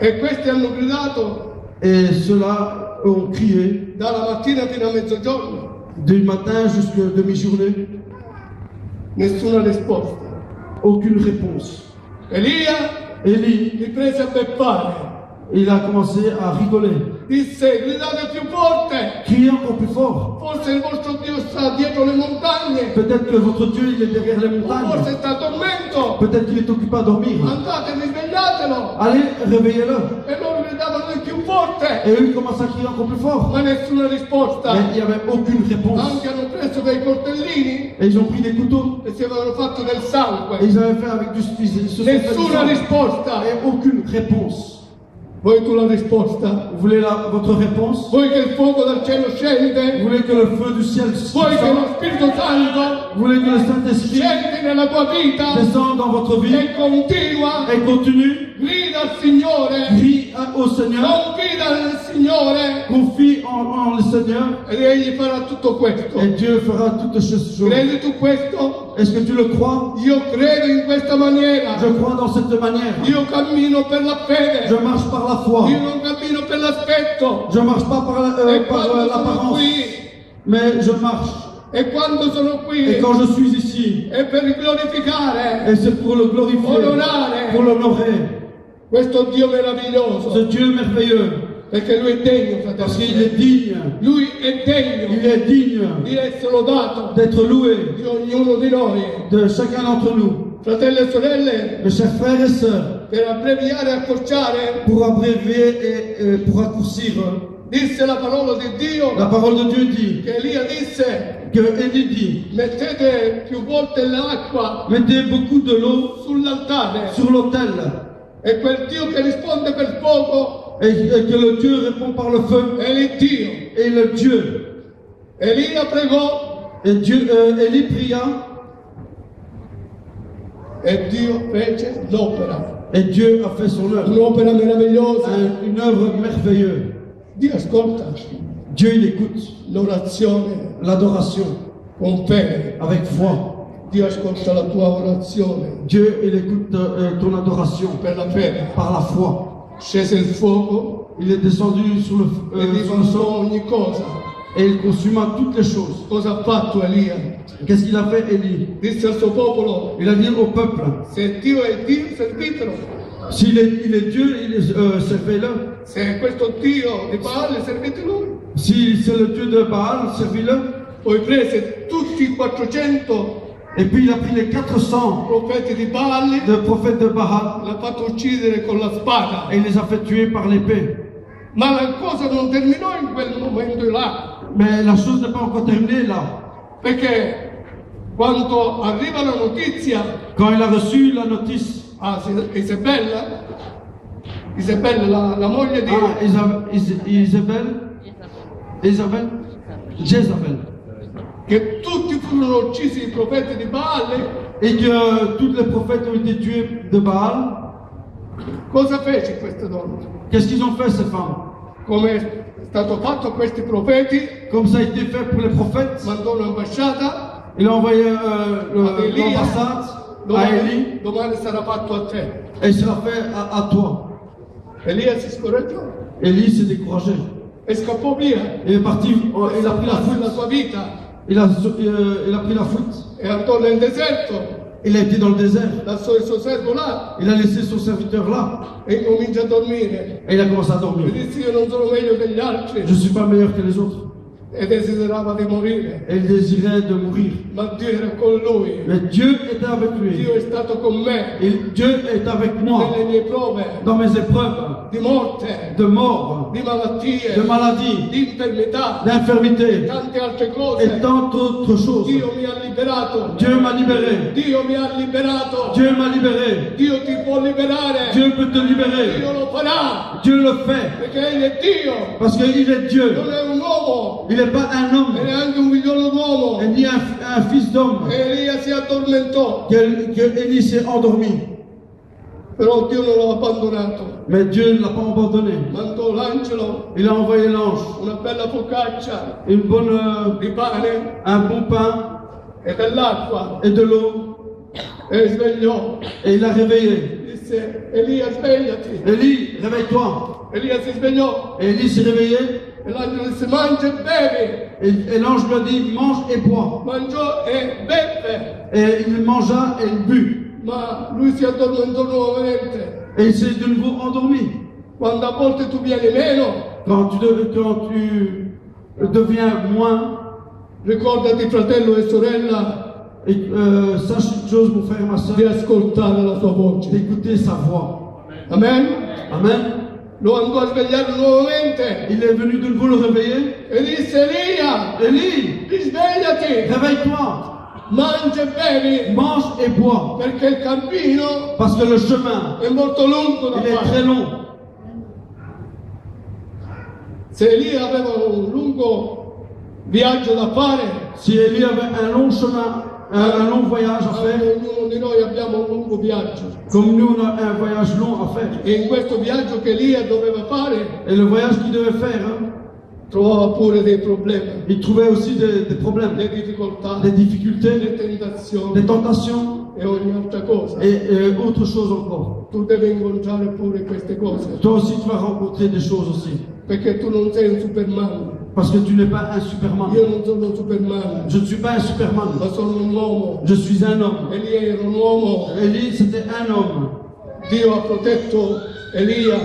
E questi hanno gridato Et ceux-là ont crié dalla mattina fino a mezzogiorno, du matin jusqu'à demi-journée, nessuna risposta. aucune réponse. Elia Élie, li prese a beppare, il a commencé à rigoler, disse gridate più forte, criez encore plus fort. forse il vostro Dio sta dietro le montagne, Peut-être que votre Dieu il est derrière les o forse montagnes, sta a tormento, peut-être qu'il est occupé à dormir. andate risvegliatelo. Allez, réveillez-le. E loro gridavano di più forte, Et eux, ils commencent à crier encore plus fort. ma nessuna risposta. Mais il n'y avait aucune réponse. Anche hanno preso dei coltellini Et ils ont pris des couteaux. e si avevano fatto del Et sangue. ils avaient fait avec du ils se sont fait du Nessuna sang. risposta. Et aucune réponse. Vuoi tu la risposta? Vous voulez votre réponse? Vuoi che il fuoco dal cielo Vous scende? voulez que le feu du ciel Vuoi che lo descende? Spirito Santo Vous voulez que le Saint-Esprit scendi nella tua vita descende dans votre vie e continua, et continue? grida al Signore, Crie au Seigneur, confida nel Signore confie en le Seigneur ed Egli farà tutto questo. et Dieu fera toutes ces choses. Credi tu questo? Est-ce que tu le crois? Io credo in questa maniera. Je crois dans cette manière. Io cammino per la fede. Je marche par la foi. Io non cammino per l'aspetto. Je marche pas E par quando sono l'apparence, qui, mais je marche. e quando sono qui, Et quand je suis ici, è per glorificare, et c'est pour le glorifier, onorare pour l'honorer, questo Dio ce meraviglioso, Dieu merveilleux, perché Lui è degno, parce qu'il fratello. est digne, Lui è il degno est digne di essere lodato d'être loué di ognuno di noi. de chacun d'entre nous. Fratelli e sorelle, Mes chers frères et sœurs, per abbreviare e accorciare, pour abrévier et pour raccourcir, disse la parola di Dio, la parole de Dieu dit, che Elia disse, que Élie dit, mettete più volte l'acqua mettez beaucoup de l'eau sull'altare, sur l'autel, e quel Dio che risponde per fuoco et que le Dieu répond par le feu, è l'Iddio. et le Dieu. Elia pregò Et Élie pria, e Dio fece l'opera, et Dieu a fait son œuvre, un'opera meravigliosa. une œuvre merveilleuse. Dio ascolta Dieu, il écoute l'orazione l'adoration con fede. avec foi. Dio ascolta la tua orazione Dieu, il écoute ton adoration per la fede. par la foi. Scese il fuoco Il est descendu sur e le sol diventò ogni cosa. et il consuma toutes les choses. Cosa ha fatto Elia? Qu'est-ce qu'il a fait, Élie? Disse al suo popolo, Il a dit au peuple, se Dio è Dio, servitelo. s'il est Dieu, servez-le. Se questo Dio di Baal, servite lui. Si c'est le Dieu de Baal, servez-le. Poi prese tutti i 400 Et puis il a pris les 400 profeti di Baal, de prophètes de Baal l'ha fatto uccidere con la spada. et il les a fait tuer par l'épée. Ma la cosa non terminò in quel momento là, Mais la chose n'est pas encore terminée là. perché quando arriva la notizia Quand il a reçu la notice a Isabella, la moglie di Jézabel, che tutti furono uccisi i profeti di Baal, et que tous les prophètes ont été tués de Baal, cosa fece questa donna? qu'est-ce qu'ils ont fait ces femmes? Come è stato fatto a questi profeti, Comme ça a été fait pour les prophètes, mandò un'ambasciata Il a envoyé Elia. l'ambassade à Élie Domani sarà fatto a te. et il sera fait à toi. Elia si scoraggiò Élie s'est découragé. e scappò via. Il est parti, il a pris la Salvarsi la fuite. sua vita Il a pris la fuite. e andò nel deserto. Il a été dans le désert. Lasciò il suo servo là Il a laissé son serviteur là e incomincia a dormire. et il a commencé à E dormir. disse io non sono meglio degli altri Je ne suis pas meilleur que les autres. e desiderava di morire. Et il désirait de mourir. Ma Dio era con lui. Mais Dieu était avec lui. Dio è stato con me Et Dieu est avec moi nelle mie prove dans mes épreuves di morte, de mort, di malattie, de maladie, di infermità, d'infirmité tante altre et cose. tant d'autres choses. Dio mi ha liberato. Dieu m'a libéré. Dio mi ha liberato. Dieu m'a libéré. Dio ti può liberare. Dieu peut te libérer. Dio lo farà. Dieu le fait Perché Egli è Dio. parce qu'il est Dieu. Non è un uomo. Il n'est pas un homme E neanche un figliolo d'uomo. et ni un fils d'homme. E Elia si addormentò. Que Élie s'est endormi. Però Dio non l'ha abbandonato. Mais Dieu ne l'a pas abandonné. Mandò l'angelo, Il a envoyé l'ange, una bella focaccia une bonne, di pane un bon pain e dell'acqua. et de l'eau. E svegliò. Et il l'a réveillé. Disse, Elia svegliati. Élie, réveille-toi. Elia si svegliò. Et Élie s'est réveillé. E l'angelo disse, mangia e bevi. Et l'ange lui a dit, mange et bois. Mangiò e beve. Et il mangea et il but. Ma lui si addormentò nuovamente. Et il s'est de nouveau endormi. Quando a volte tu vieni meno, Quand tu deviens moins, ricordati fratello e sorella et, sache une chose, mon frère et ma soeur, di ascoltare la sua voce. d'écouter sa voix. Amen? Amen. Lo andò a svegliare nuovamente Il est venu de nouveau le réveiller. e disse, Elia, Élie, risvegliati, réveille-toi, mangia e bevi, mange et bois. perché il cammino Parce que le chemin, è molto lungo da il est très fare. long. Se Elia aveva un lungo viaggio da fare, Si Élie avait un long chemin, un long voyage à faire, ognuno di noi abbiamo un lungo viaggio. comme nous on a un voyage long à faire. E in questo viaggio che Elia doveva fare, Et le voyage qu'il devait faire, hein, trovava pure dei problemi, il trouvait aussi des problèmes, le difficoltà, des difficultés, le tentazioni des tentations e ogni altra cosa. et autre chose encore. Tu devi incontrare pure queste cose, Toi aussi tu vas rencontrer des choses aussi. perché tu non sei un Superman. Parce que tu n'es pas un Superman. Io non sono un Superman, Je ne suis pas un Superman. ma sono un uomo. Je suis un homme. Elia era un uomo. Élie, c'était un homme. Dio ha protetto Elia.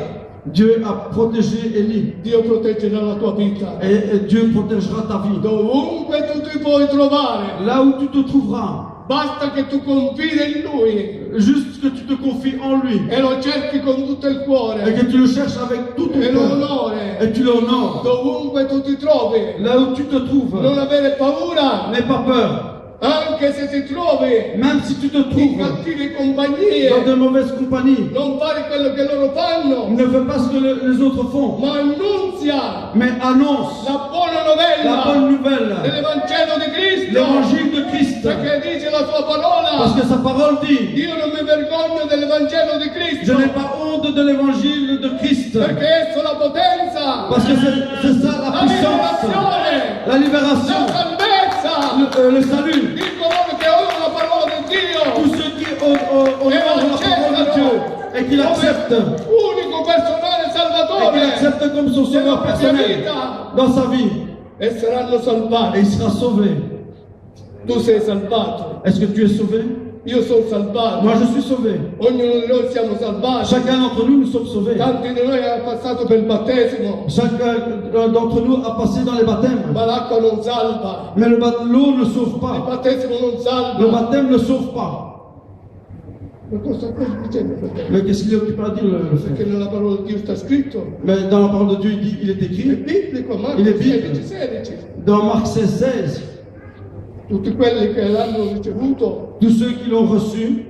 Dieu a protégé Élie. Dio proteggerà la tua vita. Et Dieu protégera ta vie. Dovunque tu ti puoi trovare, Là où tu te trouveras, basta che tu confidi in Lui juste que tu te confies en lui e lo cerchi con tutto il et cuore que tu le cherches avec tout ton e lo cœur onore. et tu l'honores. Dovunque tu ti trovi, Là où tu te trouves, non avere paura, n'aie pas peur. anche se ti trovi Même si tu te in trouves cattive dans compagnie, de mauvaises compagnies, non fare quello che loro fanno, ne fais pas ce que les autres font, ma annunzia mais annonce la buona la novella bonne nouvelle, dell'Evangelo di Cristo, l'évangile de Christ. perché dice la sua Parce parola. que sa parole dit, Io non mi vergogno dell'Evangelo di je Cristo, n'ai pas honte de l'évangile de Christ. perché esso la potenza, Parce que c'est ça la la puissance, liberazione, la libération, la salvezza le salut. di coloro che onorano la parola di Dio. Tous ceux qui honorent la parole de Dieu et qui l'acceptent Unico personale et qui salvatore l'acceptent comme son sauveur personnel dans sa vie, e saranno et salvati. il sera sauvé. Tu sei salvato, Est-ce que tu es sauvé? io sono salvato, Moi je suis sauvé. ognuno di noi siamo salvati. Chacun d'entre nous, nous sommes sauvés. Tanti di noi hanno passato per il battesimo, Chacun d'entre nous a passé dans les baptêmes. ma l'acqua non salva, Mais l'eau ne sauve il pas. battesimo non Le salva. baptême ne sauve pas. Ma cosa stai dicendo, fratello? Mais qu'est-ce qu'il est occupé à dire le Perché frère? nella parola di Dio sta scritto, Mais dans la parole de Dieu, il est è écrit, biblico, Marco Il è biblico. 16. dans Marc 16, Tutti quelli che l'hanno ricevuto, tous ceux qui l'ont reçu,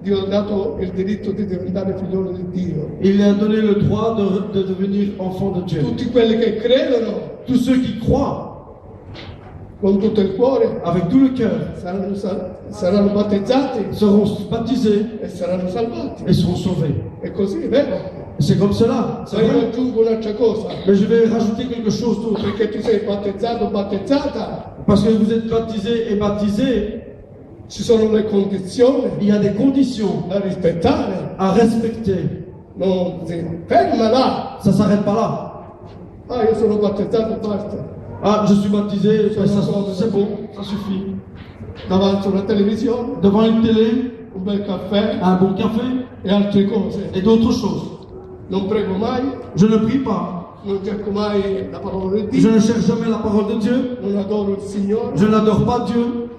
Dio ha dato il diritto di diventare figliolo di Dio. il a donné le droit de devenir enfant de Dieu. Tutti quelli che credono Tous ceux qui croient con tutto il cuore avec tout le cœur saranno battezzati seront baptisés e saranno salvati. et seront sauvés. È così, è vero? C'est comme cela, c'est Ma io vrai. aggiungo un'altra cosa, Mais je vais rajouter quelque chose d'autre. perché tu sei battezzato o battezzata, Parce que vous êtes baptisé et baptisé, ci sono le condizioni il y a des conditions da rispettare. à respecter. Non si ferma là. Ça ne s'arrête pas là. Ah, io sono battezzato e basta. Ah, je suis baptisé, ben, c'est bon, ça suffit. Davanti a una televisione, Devant une télé, un bel caffè un bon café e altre cose. et d'autres choses. Non prego mai, Je ne prie pas. non cerco mai la parola di Je Dio, ne cherche jamais la parole de Dieu. non adoro il Signore. Je n'adore pas Dieu.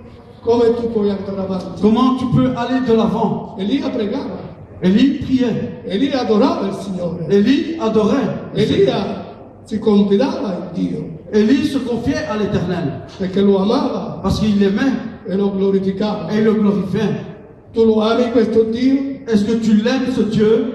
Come tu puoi andare avanti? Comment tu peux aller de l'avant? Elia pregava, Élie priait. Elia adorava il Signore, Élie adorait. Elia si confidava in Dio Élie se confiait à l'Éternel perché lo amava parce qu'il l'aimait e lo glorificava. et le glorifiait. Tu lo ami questo Dio? Est-ce que tu l'aimes, ce Dieu?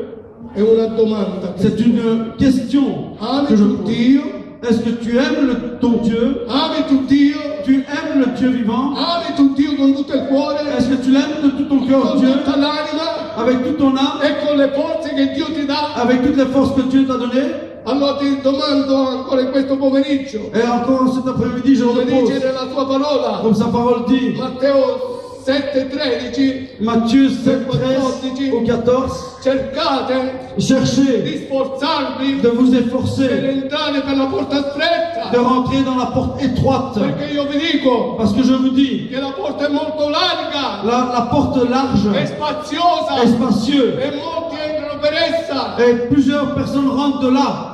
È una domanda. C'est une question Ami que je tu pose. Dio? Est-ce que tu aimes ton Dieu? Ami tu Dio? Tu aimes le Dieu vivant? Ami tu Dio con tutto il cuore? Est-ce que tu l'aimes de tout ton cœur, Con Dieu? tutta l'anima? Avec toute ton âme? E con le forze che Dio ti dà? Avec toutes les forces que Dieu t'a données? Allora ti domando ancora in questo pomeriggio, Et encore cet après-midi, je come te pose, dice nella tua parola, comme sa parole dit, Matteo 7,13, Matthieu 7, 13 au 14, cercate cherchez di sforzarvi de vous per efforcer entrare per la porta de stretta, rentrer dans la porte étroite. perché io vi dico Parce que je vous dis, che la porta è molto larga, la porte large è spaziosa est spacieuse e molti entrano per essa, et plusieurs personnes rentrent de là.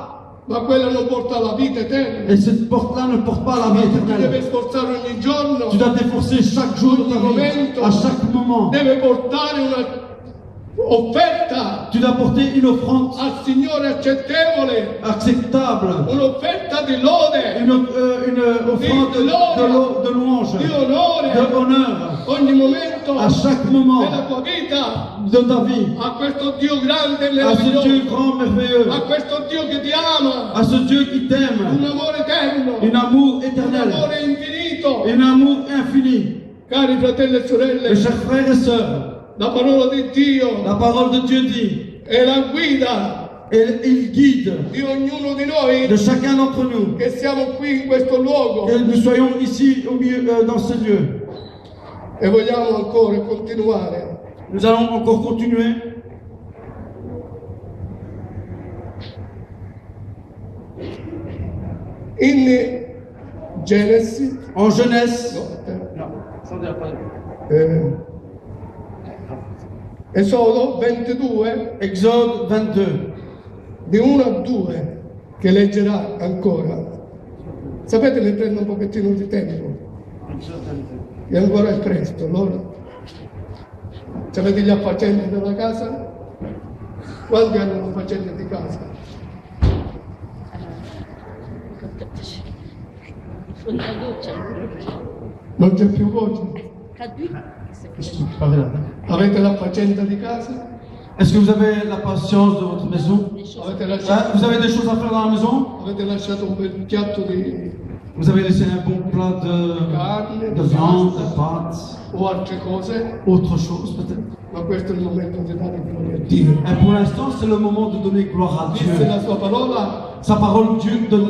ma quella non porta alla vita eterna. Et cette porte-là ne porte pas à la vie Tu devi éternelle. sforzare ogni giorno, Tu dois t'efforcer chaque jour de ta vie, à chaque moment. deve portare una offerta Tu dois porter une offrande al Signore accettevole, acceptable, un'offerta di lode, une offrande de louange, di onore, de honneur, ogni momento à chaque moment della tua vita de ta vie, a questo Dio grande e à ce Dieu meraviglioso, grand, merveilleux, a questo Dio che ti ama, à ce Dieu qui un t'aime, amore eterno, un amour un éternel, amore infinito. un amour infini. Cari fratelli e Mes sorelle, chers frères et sœurs, la parola di Dio la parole de Dieu dit, è la guida et il guide di ognuno di noi de chacun d'entre nous, che siamo qui in questo luogo que nous soyons ici au milieu, dans ce lieu. e vogliamo ancora continuare. Nous allons encore continuer. In Genesi, En Genèse, No, sono già parlato. Esodo 22, Exode 22. di 1 a 2, che leggerà ancora. Sapete, mi prende un pochettino di tempo, e ancora è presto, allora. Sapete gli affacenti della casa? Quanti hanno affacenti di casa? Non c'è più voce. Avete la faccenda di casa? Est-ce que vous avez la patience de votre maison? Avete Hein, lasciato, vous avez des choses à faire dans la maison? avete lasciato un bel piatto di Vous avez laissé un bon plat de viande, de pâtes, o altre cose, autre chose peut-être. ma questo è il momento di dare gloria a Dio. Et pour l'instant, c'est le moment de donner gloire à Dieu. Disse la sua parola, Sa parole de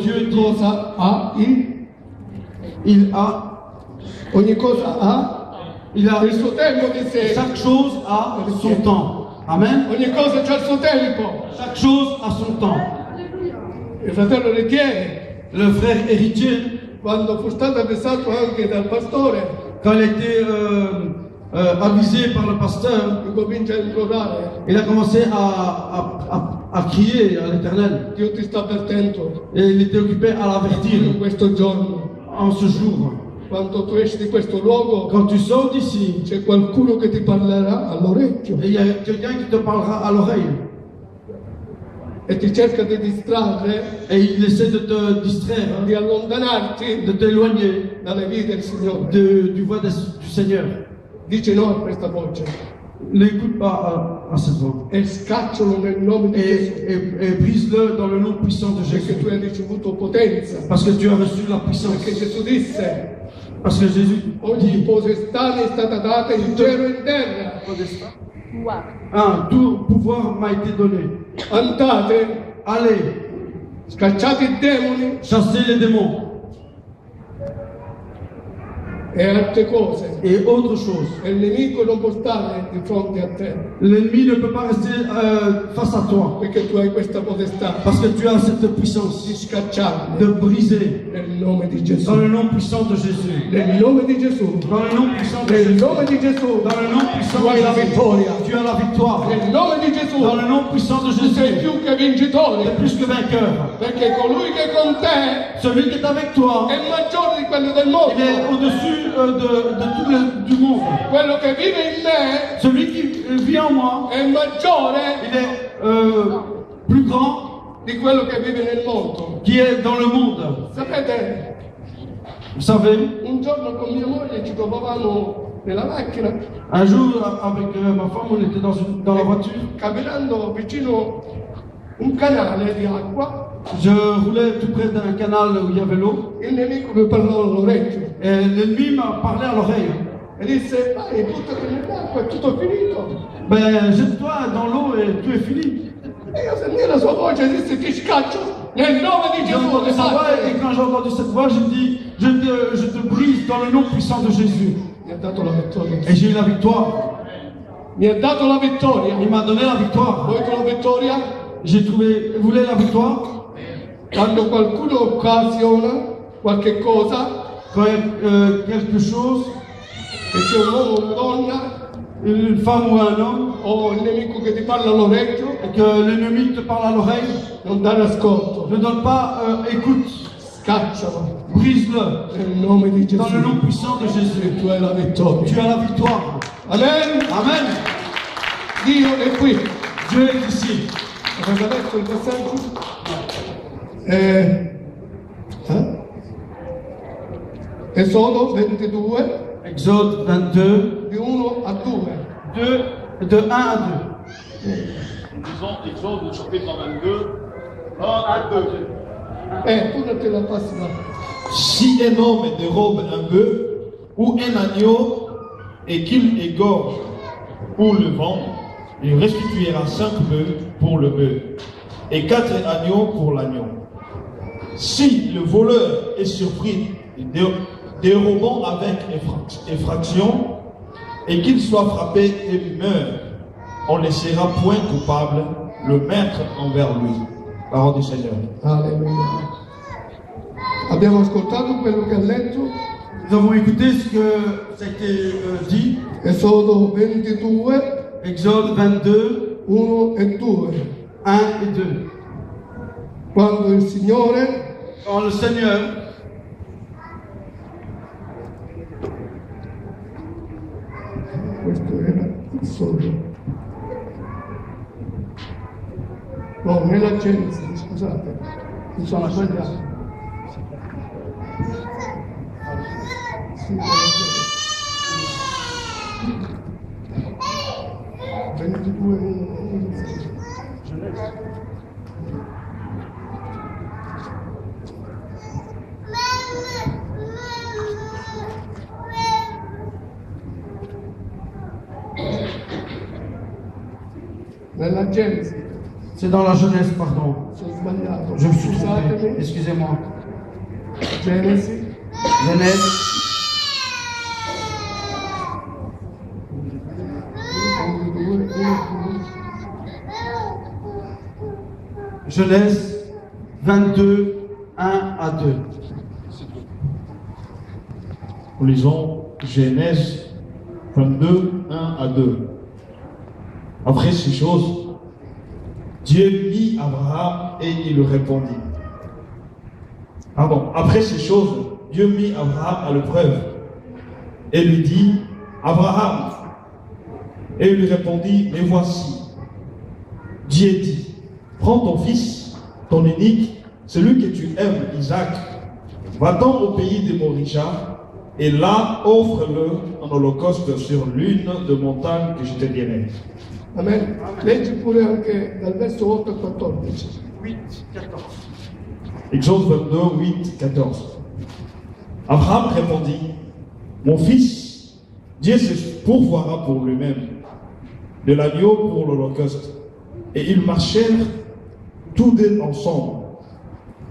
Dieu dit, cosa ha il a, ogni cosa ha il a, il suo tempo, disse. chaque chose a son temps. Amen. Ogni cosa c'ha il suo tempo. Chaque chose a son temps. Il fratello Richieri, Le frère héritier, quando fu stato avvisato anche dal pastore, quand il a été avisé par le pasteur, incomincia a implorare, il a commencé à crier à l'Éternel. Dio ti sta avvertendo Et il était occupé à in l'avertir questo giorno. en ce jour. Quando tu esci di questo luogo, Quand tu sors d'ici, c'è qualcuno che ti parlerà all'orecchio et il y a quelqu'un qui te parlera à l'oreille. e ti cerca di distrarre, Et il essaie de te distraire, di allontanarti de t'éloigner dalle vie del Signore. du voix du Seigneur. Dice no a questa voce N'écoute pas à cette voix. e scaccialo nel nome di Gesù, Et brise-le dans le nom puissant de perché Jésus. tu hai ricevuto potenza. Parce que tu as reçu la puissance. Perché Gesù disse, Parce que Jésus ogni dit, potestà mi è stata data in cielo e in terra. tout pouvoir m'a été donné. andate, allez, scacciate i demoni chassez les démons e altre cose. et autre chose. E il nemico non può stare di fronte a te, L'ennemi ne peut pas rester face à toi perché tu hai questa potestà parce que tu as cette puissance di scacciarli de briser nel nome di dans Gesù. le nom puissant de Jésus. Nel nome di Gesù. Dans le nom puissant de Nel Jésus. nome di Gesù. Dans le nom puissant Tu hai la de Jésus. vittoria. Tu as la victoire. Nel nome di Gesù. Dans le nom puissant de Tu sei Jésus. più che vincitore, Tu es plus que vainqueur. perché colui che è con te Celui qui est avec toi, è maggiore di quello del il mondo. est au-dessus du monde. Quello che vive in me Celui qui vit en moi, è maggiore il est plus grand di quello che vive nel mondo. qui est dans le monde. Sapete, Vous savez, un giorno con mia moglie ci trovavamo nella macchina, un jour avec ma femme, on était dans la voiture. camminando vicino un canale di acqua. Je roulais tout près d'un canal où il y avait l'eau. Il nemico mi parlò all'orecchio Et l'ennemi m'a parlé à l'oreille. e disse: vai, buttati nell'acqua, è tutto finito. Ben, jette-toi dans l'eau et tout est fini. E io sentii la sua voce e disse: ti scaccio nel nome di J'ai Gesù. entendu sa voix et quand j'ai entendu cette voix, j'ai dit, je te brise dans le nom puissant de Jésus. Mi ha dato la vittoria. Et j'ai eu la victoire. Mi ha dato la vittoria. Il m'a donné la victoire. Vuoi la vittoria? J'ai trouvé, vous voulez la victoire? Quando qualcuno occasiona qualche cosa, Quand quelque chose, che sia un uomo o una donna, une femme ou un homme, o il nemico che ti parla all'orecchio, et que l'ennemi te parle à l'oreille, non dare ascolto, ne donne pas écoute, scaccialo brise-le nel nome di Gesù. dans le nom puissant de Jésus. E tu hai la vittoria. Tu as la victoire. Amen. Amen. Dio è qui. Dieu est ici. Avete letto il passaggio? Esodo 22, Exode 22, di 1 a 2. 2, de 1 à 2. Disons Exode chapitre 22, 1 à 2. Tu non te la passi là. Si un homme dérobe un bœuf ou un agneau et qu'il égorge pour le vendre, il restituera 5 bœufs pour le bœuf et 4 agneaux pour l'agneau. Si le voleur est surpris dérobant avec effraction et qu'il soit frappé et meurt, on ne laissera point coupable le maître envers lui. Parole du Seigneur. Alleluia. Abbiamo ascoltato quello che ha letto, Nous avons écouté ce que ça a été dit. Esodo 22, Exode 22, 1 e 2. 1 et 2. Quando il Signore Quand le Seigneur, questo era il solo. No, nella Genesi, scusate, mi sono sbagliato. Sì, nella Genesi. 22, 1. Nella Genesi, c'est dans la Genèse, pardon. sono sbagliato. Je me suis trompé. Scusatemi. Excusez-moi. Genesi, Genèse 22, 1. Genèse 22, 1 à 2. Nous lisons Genèse 22, 1 à 2. Après ces choses, Dieu mit Abraham et il lui répondit. Pardon, après ces choses, Dieu mit Abraham à l'épreuve et lui dit, Abraham. Et il lui répondit, mais voici. Dieu dit, prends ton fils, ton unique, celui que tu aimes, Isaac, va-t'en au pays des Moricha, et là offre-le en holocauste sur l'une des montagnes que je te dirai. Amen. Leggi pure anche dal verso 8 al 14. 8, 14. Exode 22, 8, 14. Abraham répondit, mon fils, Dieu se pourvoira pour lui-même de l'agneau pour l'holocauste, Et ils marchèrent tous deux ensemble.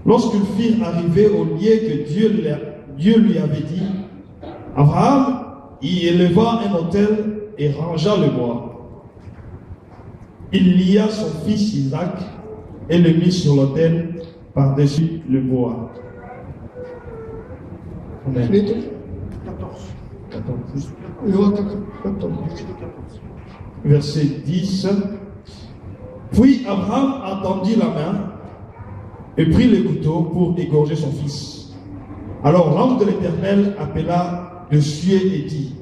Lorsqu'ils firent arriver au lieu que Dieu lui avait dit, Abraham y éleva un autel et rangea le bois. Il lia son fils Isaac et le mit sur l'autel par-dessus le bois. Amen. Finito? 14. Luoto 14. Verset 10. Puis Abraham entendit la main et prit le couteau pour égorger son fils. Alors l'ange de l'Éternel appela de cieux et dit,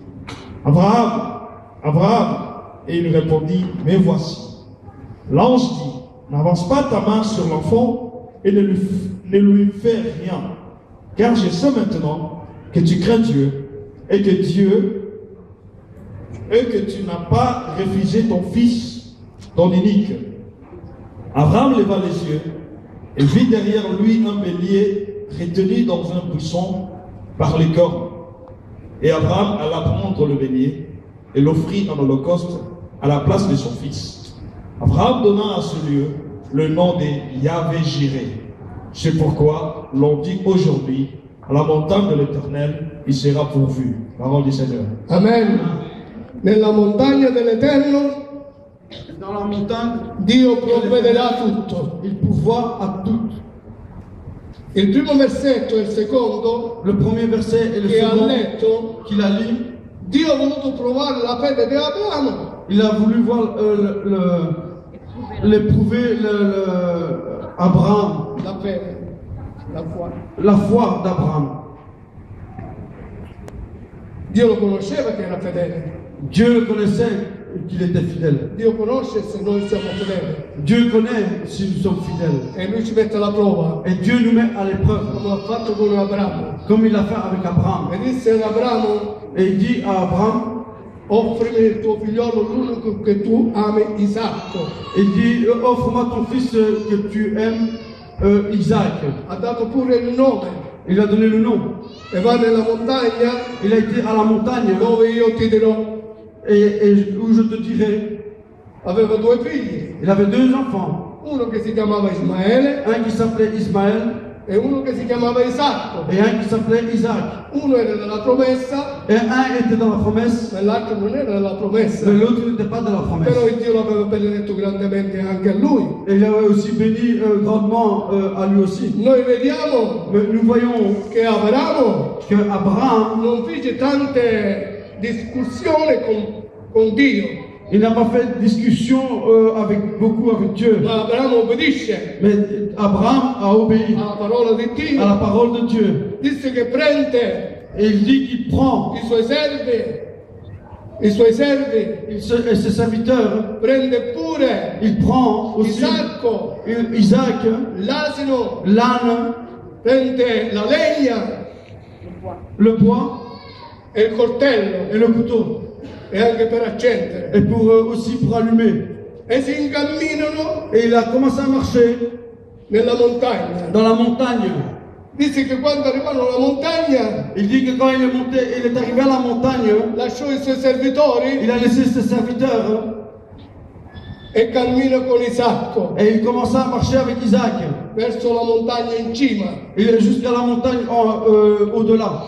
Abraham, Abraham, et il répondit, mais voici. L'ange dit, n'avance pas ta main sur l'enfant et ne lui fais rien, car je sais maintenant que tu crains Dieu et que tu n'as pas refusé ton fils, ton unique. Abraham leva les yeux et vit derrière lui un bélier retenu dans un buisson par les cornes. Et Abraham alla prendre le bélier et l'offrit en holocauste à la place de son fils. Abraham donna à ce lieu le nom de Yahvé-Jiré. C'est pourquoi l'on dit aujourd'hui, à la montagne de l'Éternel, il sera pourvu. Parole du Seigneur. Amen. Nella montagna dell'Eterno Dans la montagne, Dio provvederà tutto. il pourvoit à tout. Il primo versetto e il secondo Le premier verset et le che ha second letto, qu'il a lu, Dio ha voluto provare la fede di Abramo. il a voulu voir l'éprouver Abraham, La fede, la foi. la foi d'Abraham. Dio lo conosceva che era fedele. Dieu connaissait qu'il était fidèle. Dio conosce se noi siamo fedeli. Dieu connaît si nous sommes fidèles. E lui ci mette alla prova, Et Dieu nous met à l'épreuve, come ha fatto con Abramo. comme il a fait avec Abraham. E disse ad Abramo, Et il dit à Abraham, offrimi il tuo figliolo, l'unico che tu ami, Isacco. il dit, offre-moi ton fils que tu aimes, Isaac. Ha dato pure il nome. Il a donné le nom. E va nella montagna Il a été à la montagne dove io ti dirò. et où je te dirai. Aveva due figli, Il avait deux enfants. uno che si chiamava Ismaele Un qui s'appelait Ismaël e uno che si chiamava Isacco. et un qui s'appelait Isaac. Uno era della promessa Et un était dans la promesse, e l'altro non era della promessa. mais l'autre n'était pas dans la promesse. Però il Dio l'aveva benedetto grandemente anche a lui. Et il avait aussi béni grandement à lui aussi. Noi vediamo Mais nous voyons che Abramo que Abraham, non fece tante discussioni con Dio, il n'a pas fait de discussion beaucoup avec Dieu. ma Abramo obbedisce Mais Abraham a obéi alla parola di à Dio. la parole de Dieu. Disse che prende Et il dit qu'il prend i suoi servi, et ses serviteurs, prende pure il prend aussi Isacco, Isaac, l'asino, l'âne, prende la legna le bois e il coltello et le couteau. e anche per accendere. Et pour aussi pour allumer. E si incamminano Et il a commencé à marcher nella montagna. dans la montagne. Dice che quando arrivano alla montagna Il dit que quand il est monté, il est arrivé à la montagne, lasciò i suoi servitori il a laissé ses serviteurs e cammina con Isacco et il commença à marcher avec Isaac. verso la montagna in cima. Il est jusqu'à la montagne au-delà.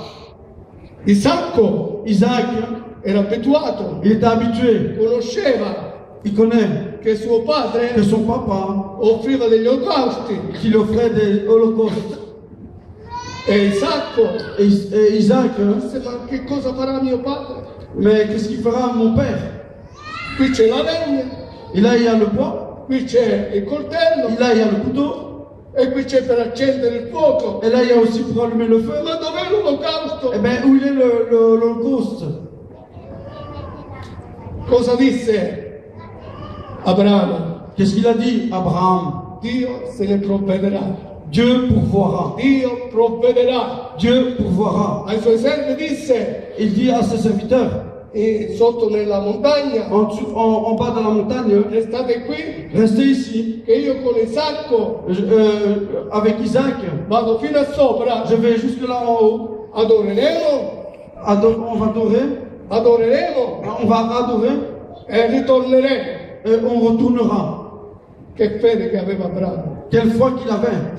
Isacco Isaac, era abituato, il était habitué, conosceva il connaît che suo padre que son papa, offriva degli olocausti qu'il offrait des holocaustes. e Isacco Et Isaac, disse: ma che cosa farà mio padre? mais qu'est-ce qu'il fera mon père? Qui c'è la legna, Et là, il y a le bois, qui c'è il coltello et là, il y a le couteau, e qui c'è per accendere il fuoco. et là, il y a aussi pour allumer le feu. Ma dov'è l'olocausto? Eh bien, où il est l'holocauste? Cosa disse Abramo? Qu'est-ce qu'il a dit, Abraham? Dio se ne provvederà. Dieu pourvoira. Dio provvederà. Dieu pourvoira. Ai suoi servi disse, Il dit à ses serviteurs, sotto nella montagna, en bas de la montagne, restate qui, restez ici. che io con Isacco Avec Isaac, vado fino a sopra, je vais jusque là en haut. adoreremo, On va adorer. adoreremo On va adorer e ritorneremo. et on retournera. Che fede che aveva Abramo. Quelle foi qu'il avait.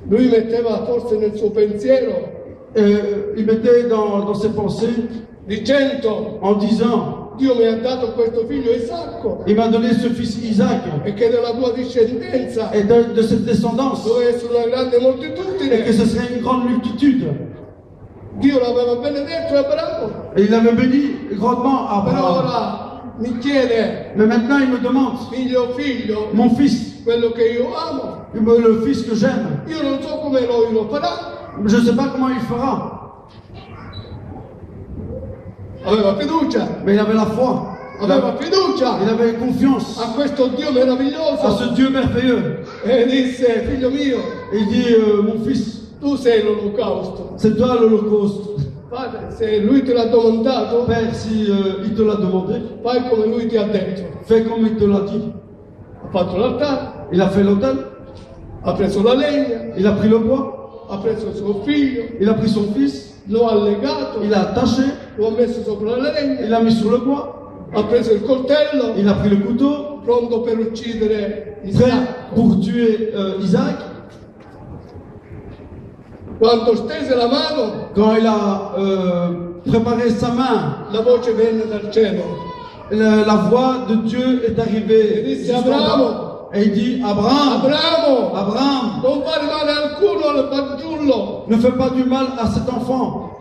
Lui metteva forse nel suo pensiero Il mettait dans ses pensées dicendo en disant, Dio mi ha dato questo figlio Isacco il m'a donné ce fils Isaac, e che della tua discendenza et de cette descendance, doveva essere una grande et que moltitudine. ce serait une grande multitude. Dio l'aveva benedetto Abramo, Et il avait béni grandement però Abraham. ora mi chiede, Mais maintenant il me demande, figlio, mon fils, quello che io amo, le fils que j'aime, io non so come lui lo farà. je ne sais pas comment il fera, Aveva fiducia, mais il avait la foi, aveva fiducia il avait confiance a questo Dio à meraviglioso ce Dieu merveilleux. e disse, figlio mio, Et il dit, mon fils, tu sei l'olocausto. c'est toi l'Holocauste. Padre, se lui te l'ha domandato, Père, si il te l'a demandé, fai come lui ti ha detto. fais comme il te l'a dit. Ha fatto l'altare, Il a fait l'autel, ha preso la legna, il a pris le bois, ha preso suo figlio, il a pris son fils, lo ha legato, il l'a attaché, lo ha messo sopra la il legna, l'a mis sur le bois, ha preso il coltello, il a pris le couteau, pronto per uccidere prêt Isacco. pour tuer Isaac. Quando stese la mano, Quand il a préparé sa main, la voce venne dal cielo. la voix de Dieu est arrivée. Et dit, c'est jusqu'en bas. Abraham. Et il dit, Abraham, Abramo, Abraham, non fare male a alcuno al fanciullo. ne fais pas du mal à cet enfant.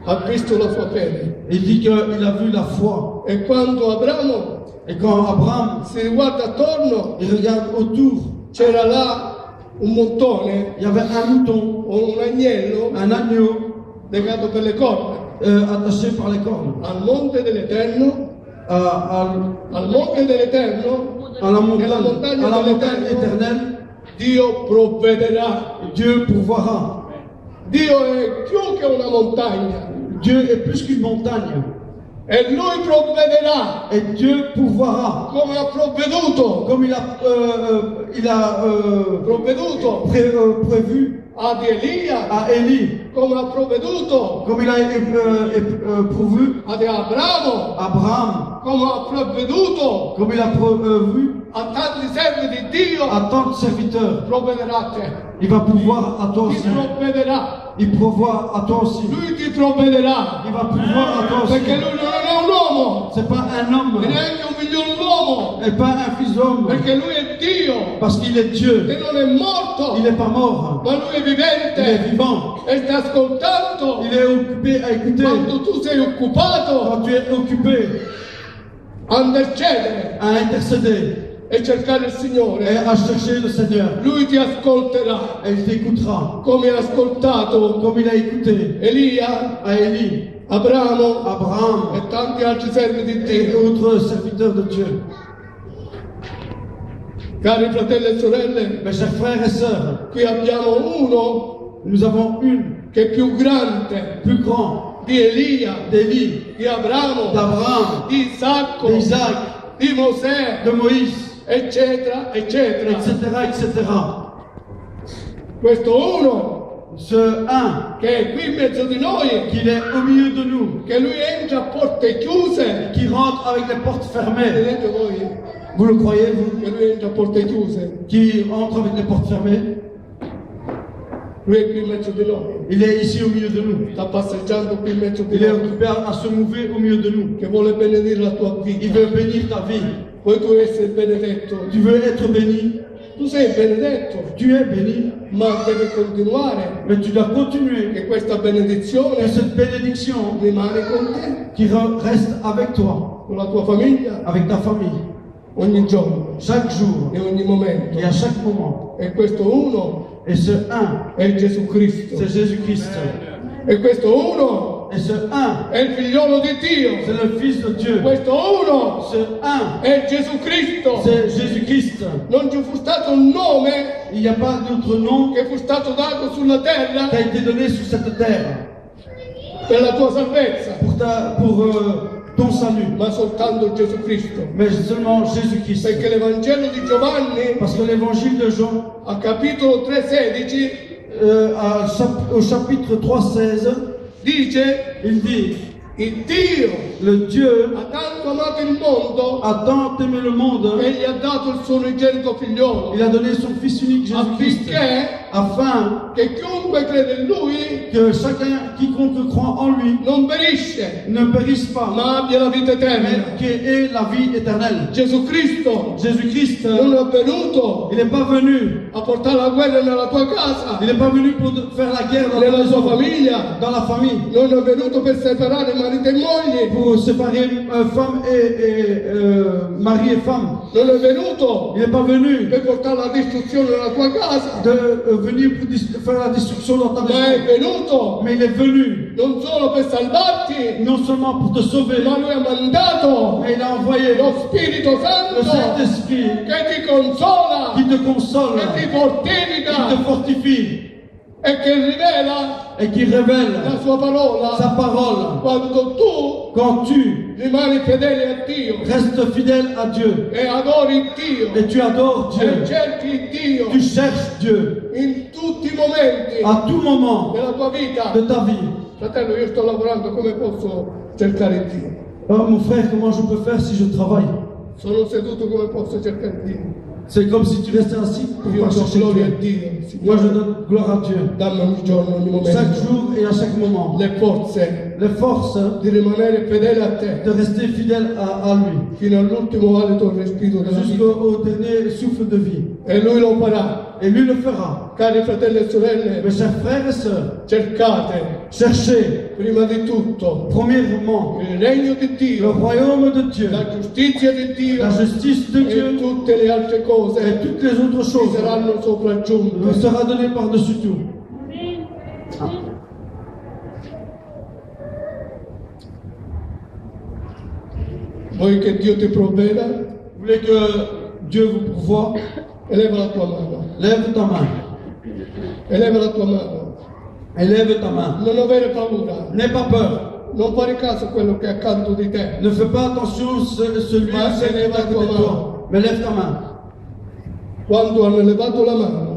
Ha visto la sua fede. Il dit qu'il a vu la foi. E quando Abramo Et quand Abraham, si guarda attorno, il regarde autour, c'era là un montone il y avait un mouton, o un agnello un agneau legato per le corna attaché par les cornes al monte dell'Eterno, al monte dell'Eterno, à la nella montagne montagna dell'Eterno, éternelle. Dio provvederà. Dieu pourvoira. Dio è più che una montagna Dieu est plus qu'une montagne. e Lui provvederà Et Dieu pourvoira. come ha provveduto Comme il a prévu ad Elia, à Élie, come ha provveduto comme il a prévu ad Abramo, à Abraham, come ha provveduto comme il a prévu a tanti servi di Dio, à tant de serviteurs. provvederà a te. Il va pouvoir à toi Ti aussi. provvederà. Il pourvoit à toi aussi. Lui ti provvederà. Il va pouvoir à toi aussi. Perché lui non è un uomo, C'est pas un homme e neanche un figlio d'uomo, et pas un fils d'homme. perché lui è Dio Parce qu'il est Dieu. e non è morto, Il n'est pas mort. ma lui è Il est vivente vivant. e sta ascoltando. Il est occupé à écouter. Quando tu sei occupato Quand tu es occupé a intercedere à intercéder e cercare il et Signore, à chercher le Seigneur, lui ti ascolterà et il t'écoutera. come ha ascoltato Comme il a écouté Elia, à Élie, Abramo Abraham e tanti altri servi di et Dio. d'autres serviteurs de Dieu. Cari fratelli e sorelle, Mes chers frères et sœurs, qui abbiamo uno nous avons une che è più grande plus grande di Elia, d'Élie, di Abramo, d'Abraham, di Isacco, d'Isaac, di Mosè, de Moïse, eccetera, eccetera. etc. Questo uno Ce un, che è qui in mezzo di noi, qu'il est au milieu de nous, che lui entra a porte chiuse. qui rentre avec les portes fermées. Vedete voi Vous le croyez, vous? che lui entra a porte chiuse? Qui rentre avec les portes fermées? Lui è qui in mezzo di noi, Il est ici au milieu de nous. sta passeggiando qui in mezzo di Il est noi, occupé à se mouver au milieu de nous. che vuole benedire la tua Il vita. veut bénir ta vie. Vuoi tu essere benedetto? Tu veux être béni. Tu sei benedetto, Tu es béni. ma devi continuare Mais tu dois continuer. che questa benedizione Que cette bénédiction rimane con te, qui reste avec toi, con la tua famiglia, avec ta famille, ogni giorno chaque jour e ogni momento. et à chaque moment. E questo uno Et ce un, è Gesù Cristo. c'est Jésus-Christ. E questo uno Et ce un, è il figliolo di Dio. c'est le Fils de Dieu. Questo uno Ce un, è Gesù Cristo. c'est Jésus-Christ. Non ci fu stato un nome Il n'y a pas d'autre nom che fu stato dato sulla terra qui a été donné sur cette terre per la tua salvezza, pour ton salut, ma soltanto Gesù Cristo. mais seulement Jésus-Christ. Perché l'Evangelo di Giovanni, Parce que l'évangile de Jean, a capitolo 3,16, au chapitre 3,16, dice il dit Il Dio Le Dieu ha tanto amato il mondo a tant aimé le monde, che gli ha dato il suo unigenito figliolo, il a donné son Fils unique Jésus-Christ, affinché afin che chiunque crede in lui que chacun, quiconque croit en lui, non perisce, ne périsse pas, ma abbia la vita eterna. mais qui ait la vie éternelle. Gesù Cristo Jésus-Christ, non è venuto il n'est pas venu. a portare la guerra nella tua casa, Il n'est pas venu pour faire la guerre dans nella ta sua maison, famiglia, dans la famille, non è venuto per separare marito e moglie, pour séparer femme et mari et femme. non è venuto Il n'est pas venu per portare la distruzione nella tua casa, de venir pour faire la destruction dans ta ma è maison, venuto mais il est venu non solo per salvarti, non seulement pour te sauver, ma lui ha mandato mais il a envoyé lo Spirito le Santo Saint-Esprit che ti consola, qui te console, che ti qui te fortifica fortifie e che rivela et qui révèle la sua parola sa parole. quando tu Quand tu rimani fedele a Dio restes fidèle à Dieu e adori Dio et tu adores e Dieu, cerchi Dio tu cherches Dieu in tutti i momenti à tout moment della tua vita. de ta vie. Fratello, io sto lavorando, come posso cercare Dio? Oh, mon frère, comment je peux faire si je travaille? Sono seduto, come posso cercare Dio? C'est comme si tu restais assis pour Io pas do chercher gloria a Dieu. Dio. Moi, je Signore, donne gloire à Dieu. dammi ogni giorno, ogni Chaque momento, jour et à chaque moment. le forze Les forces di rimanere fedele a te de rester fidèle à lui fino all'ultimo alito del respiro della vita. jusqu'au dernier souffle de vie. E lui lo farà. Et lui le fera. Cari fratelli e sorelle, Mes chers frères et sœurs, cercate cherchez prima di tutto premièrement il regno di le Dio, royaume de Dieu, la giustizia di Dio la justice de e Dieu tutte le altre et cose toutes les autres ci choses saranno vous sopraggiunte. sera donné par-dessus tout. Vuoi che Dio ti provveda? Vous voulez que Dieu vous pourvoie? Eleva la tua mano, Lève ta main. eleva la tua mano. Élève ta main. Non avere paura, N'aie pas peur. non fare caso a quello che è accanto di te. Ne fais pas attention celui Ma celle qui est à côté de toi. Mais lève ta main. Quando hanno elevato la mano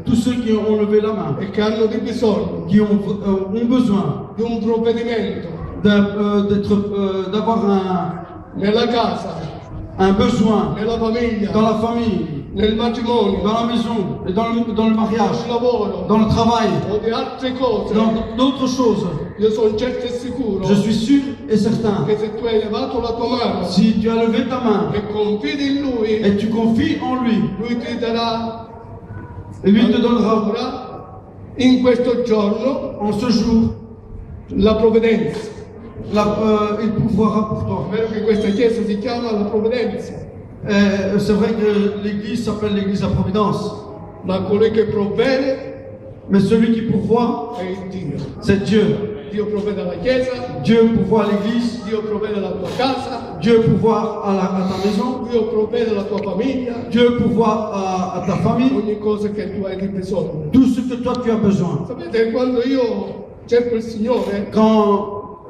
Tous ceux qui ont levé la main, e che hanno di bisogno qui ont besoin di un provvedimento d'avoir nella casa, un besoin nella famiglia, dans la famille, nel matrimonio, dans la maison, et dans le mariage, sul lavoro dans le travail, o di altre cose, dans d'autres choses, io sono certo e sicuro je suis sûr et certain, che se tu hai elevato la tua mano si tu as levé ta main e confidi in Lui, et tu confies en lui, Lui ti darà et lui te donnera ancora in questo giorno en ce jour, la provvidenza. il pourvoira pour toi. È vero che questa chiesa si chiama la provvidenza, C'est vrai que l'église s'appelle l'église à Providence, ma colui che provvede mais celui qui pourvoit, è il Dio. c'est Dieu. Dio provvede alla chiesa, Dieu pourvoit à l'église, Dio provvede alla tua casa, Dieu pourvoit à ta maison, Dio provvede alla tua famiglia, Dieu pourvoit à ta famille, ogni cosa che tu hai di bisogno. tout ce que toi tu as besoin. Sapete, quando io cerco il Signore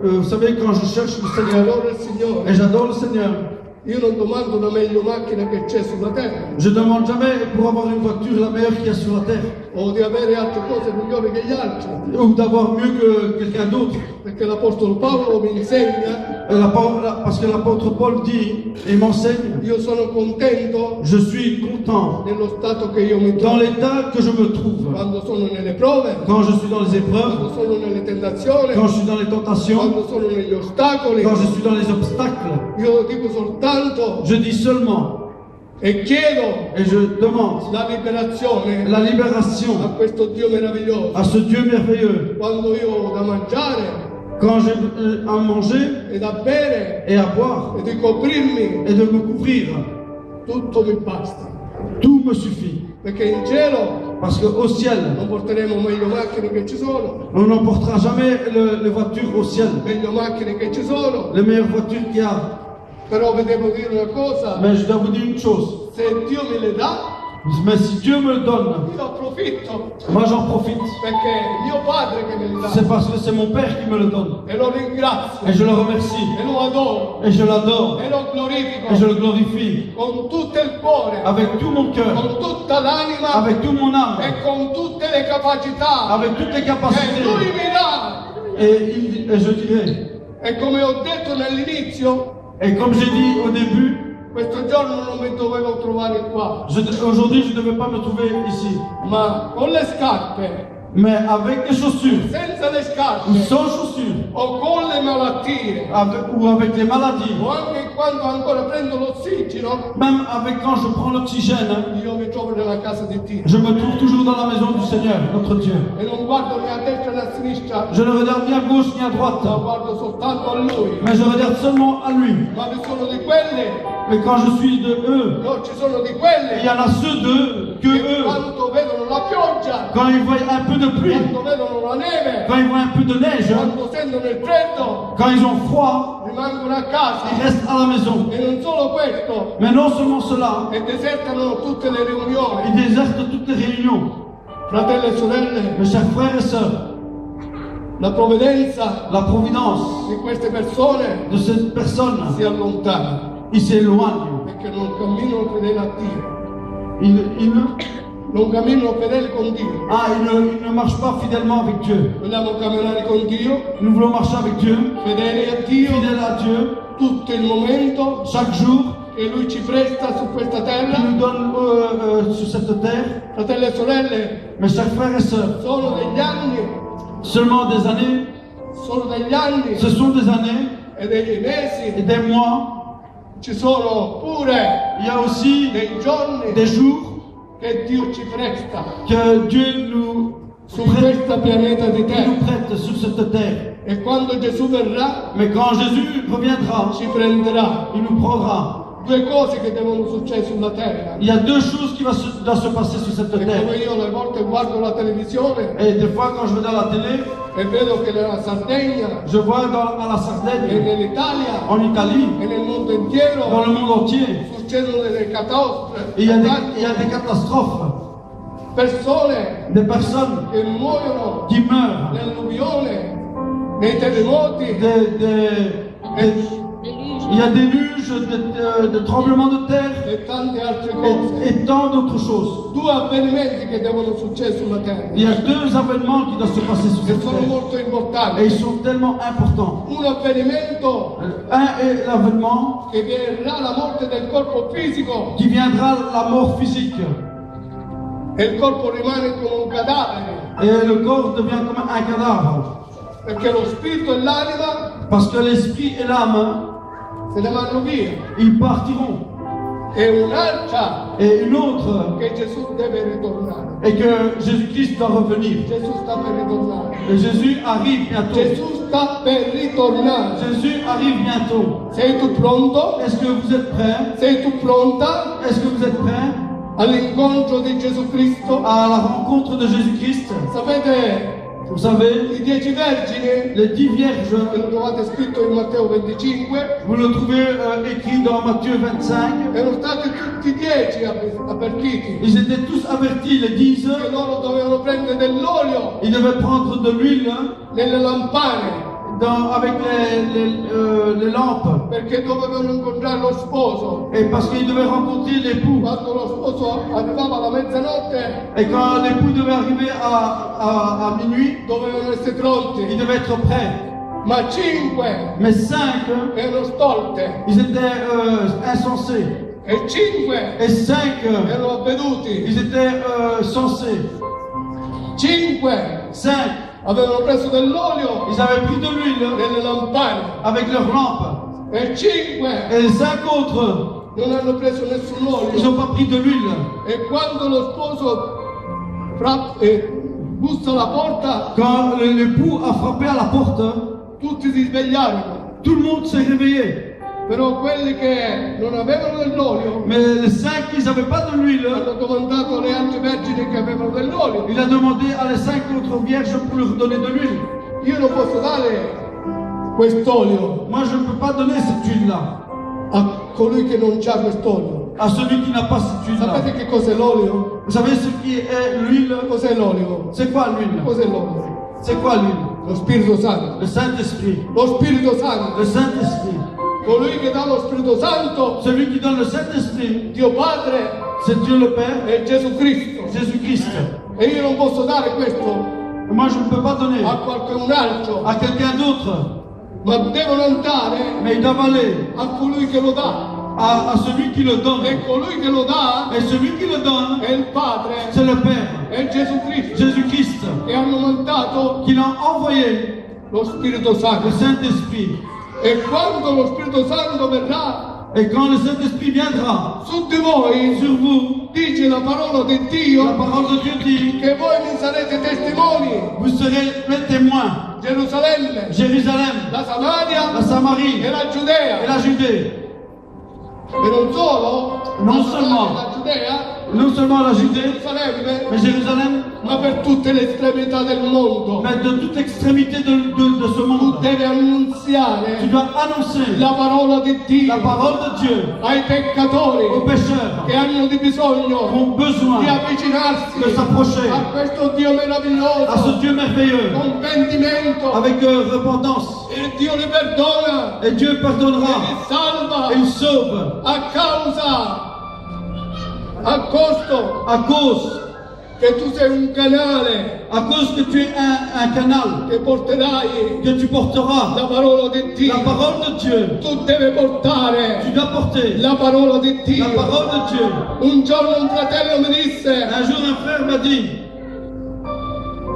Vous savez, quand je cherche le e Seigneur, adoro il Signore, et j'adore le Seigneur, io non domando una meglio macchina che c'è sulla terra je ne demande jamais pour avoir une voiture la meilleure qu'il y a sur la terre, o di avere altre cose migliori che gli altri, ou d'avoir mieux que quelqu'un d'autre. perché l'Apostolo Paolo mi insegna, Parce que l'apôtre Paul dit et m'enseigne, io sono contento je suis content nello stato che io mi dans trovo, l'état que je me trouve, quando sono nelle prove, quand je suis dans les épreuves, quando sono nelle tentazioni, quand je suis dans les tentations, quando sono negli ostacoli. quand je suis dans les obstacles. Io dico soltanto Je dis seulement e chiedo et je demande la liberazione la a libération questo Dio meraviglioso. à ce Dieu merveilleux. Quando io ho da mangiare Quand j'ai à manger e da bere et à boire e di coprirmi, et de me couvrir, tutto mi basta. tout me suffit. Perché in cielo Parce qu'au ciel, non porteremo meglio macchine che ci sono, on n'emportera jamais les voitures au ciel, meglio macchine che ci sono, les meilleures voitures qu'il y a. però vi devo dire una cosa, Mais je dois vous dire une chose, se Dio me le dà, mais si Dieu me le donne, io approfitto, moi j'en profite. perché è mio padre che me li dà C'est parce que c'est mon Père qui me le donne. e lo ringrazio, Et je le remercie, e lo adoro, et je l'adore, e lo et je glorifico le glorifie con tutto il cuore, avec tout mon cœur, con tutta l'anima avec toute mon âme, e con tutte le capacità avec toutes les che capacités. Lui mi dà. Et je dirais, E come ho detto all'inizio, Et comme j'ai dit au début, questo giorno non mi dovevo trovare qua, aujourd'hui je ne devais pas me trouver ici. ma con le scarpe, Mais avec des chaussures, senza le ou scarpe, sans chaussures, o con le malattie, ou avec les maladies, o anche quando ancora prendo l'ossigeno, même avec quand je prends l'oxygène, io mi trovo nella casa di Dio. je me trouve toujours dans la maison du Seigneur, notre Dieu. E non guardo né a destra né a sinistra, Je ne regarde ni à gauche ni à droite, ma guardo soltanto a Lui. mais je regarde seulement à lui. Ma vi sono di quelle, Mais quand je suis de eux, no, ci sono di il y quelle en a ceux d'eux que che eux, quando vedono la pioggia, quand ils voient un peu de pluie, quando vedono la neve, quand ils voient un peu de neige, quando sentono il freddo, quand ils ont froid, rimangono a ils casa. restent à la maison. E non solo questo, Mais non seulement cela, e desertano tutte le riunioni. ils désertent toutes les réunions. Fratelli e sorelle, Mes chers frères et sœurs, la provvidenza la providence di queste persone de cette personne, si allontana ils s'éloignent. perché non camminano fedeli a Dio, Ils non camminano fedeli con Dio. ne marchent pas fidèlement avec Dieu. Vogliamo camminare con Dio, Nous voulons marcher avec Dieu, fedeli a Dio, fidèles à Dieu, tutto il momento chaque jour, che Lui ci presta su questa qu'il terra. nous donne sur cette terre. Fratelli e sorelle, Mes chers frères et sœurs, sono degli anni, seulement des années, sono degli anni ce sont des années e degli et mesi, des mois. ci sono pure Il y a aussi dei giorni des jours che Dio ci presta que Dieu nous su questo pianeta di qui terra. nous prête sur cette terre. E quando Gesù verrà, Mais quand Jésus reviendra, ci prenderà. il nous prendra. Due cose che devono succedere sulla terra. Il y a deux choses qui doivent se passer sur cette E come terre. io alle volte guardo la televisione Et des fois, quand je vais dans la télé, e vedo che nella Sardegna je vois à la e Sardaigne, nell'Italia en Italie, e nel mondo dans intero le monde entier, succedono delle catastrofi, il y a des catastrophes, persone des personnes che muoiono qui meurent, nell'alluvione, nei terremoti, il y a des luges, de tremblements de terre e tante altre cose. et tant d'autres choses. Due avvenimenti che devono succedere sulla terra, Il y a deux événements qui doivent se passer sur che cette sono terre. molto Et importanti. ils sont tellement importants. Un avvenimento Un est l'avènement che verrà la morte del corpo fisico qui viendra la mort physique. e il corpo rimane come un cadavere, Et le corps devient comme un cadavre. perché lo spirito e l'anima Parce que l'esprit et l'âme, se ne vanno via. ils partiront. E un'altra Et une autre che Gesù deve ritornare. est que Jésus-Christ doit revenir. Gesù sta per ritornare. Et Jésus arrive bientôt. Gesù sta per ritornare. Jésus arrive bientôt. Sei tu pronto? Est-ce que vous êtes prêts? Sei tu pronta Est-ce que vous êtes prêts all'incontro di Gesù Cristo? à la rencontre de Jésus-Christ? Sapete, Vous savez, i 10 vergini, les 10 vierges, lo trovate scritto in Matteo 25, vous le trouvez écrit dans Matthieu 25. erano stati tutti 10 avvertiti Ils étaient tous avertis, les 10. che loro dovevano prendere dell'olio Ils devaient prendre de l'huile nelle lampane avec les lampes. perché dovevano incontrare lo sposo. Et parce qu'ils devaient rencontrer l'époux. Quando lo sposo arrivava alla mezzanotte Et quand l'époux devait arriver à minuit, dovevano essere pronti, ils devaient être prêts. ma 5 Mais 5, erano stolte ils étaient insensés. e 5 Et 5, erano avveduti. ils étaient sensés. 5 5, avevano preso dell'olio ils avaient pris de l'huile nelle lampane avec leurs lampes. e 5 Et les 5 autres, non hanno preso nessun ils olio. n'ont pas pris de l'huile. E quando lo sposo bussa alla porta, Quand l'époux a frappé à la porte, tutti si svegliarono. tout le monde s'est réveillé. Però quelli che non avevano dell'olio Mais les 5 qui n'avaient pas de l'huile, hanno domandato alle altre vergini che avevano dell'olio. il a demandé à les 5 autres vierges pour leur donner de l'huile. Io non posso dare quest'olio Moi, je ne peux pas donner cette huile-là a colui che non ha quest'olio. à celui qui n'a pas cette huile-là. Sapete che cos'è l'olio? Vous savez ce qui est l'huile? Cos'è l'olio? C'est quoi l'huile? Cos'è l'olio? C'est quoi l'huile? Lo Spirito Santo. Le Saint-Esprit. Lo Spirito Santo. Le Saint-Esprit. Colui che dà lo Spirito Santo, Celui qui donne le Saint-Esprit, Dio Padre c'est Dieu le Père, e Gesù Cristo. Jésus-Christ. E io non posso dare questo Moi, je ne peux pas donner a qualcun altro à quelqu'un d'autre ma devono andare mais ils doivent aller a colui che lo dà. à celui qui le donne. E colui che lo dà Et celui qui le donne, è il Padre, c'est le Père, è Gesù Cristo. Jésus-Christ, E hanno mandato qui l'a envoyé lo Spirito Santo. le Saint-Esprit. E quando lo Spirito Santo verrà Et quand le Saint-Esprit viendra su di voi, sur vous, dice la parola di la Dio, parole de Dieu dit, che voi mi sarete testimoni. vous serez mes témoins. Gerusalemme, Jérusalem, la Samaria la Samarie e la et Giudea. la Judée. E non solo, Non la Samaria seulement. e la Giudea, Non seulement la Judée, Gerusalemme, mais Jérusalem, ma per tutte le estremità del mondo. mais de toute extrémité de ce Tu monde. devi Tu annunziare dois annoncer la parola di la Dio parole de Dieu ai peccatori aux pécheurs che hanno di qui bisogno ont besoin di avvicinarsi de s'approcher a questo Dio à ce meraviglioso Dieu merveilleux con pentimento, avec repentance. e Dio li perdona Et Dieu e pardonnera li salva et il sauve a causa, a costo à cause che tu sei un canale que tu es un canal che porterai que tu porteras la parola di la Dio. parole de Dieu. Tu devi Tu portare dois porter la parola di la Dio. parole de Dieu. Un giorno un fratello mi disse, Un jour, un frère m'a dit,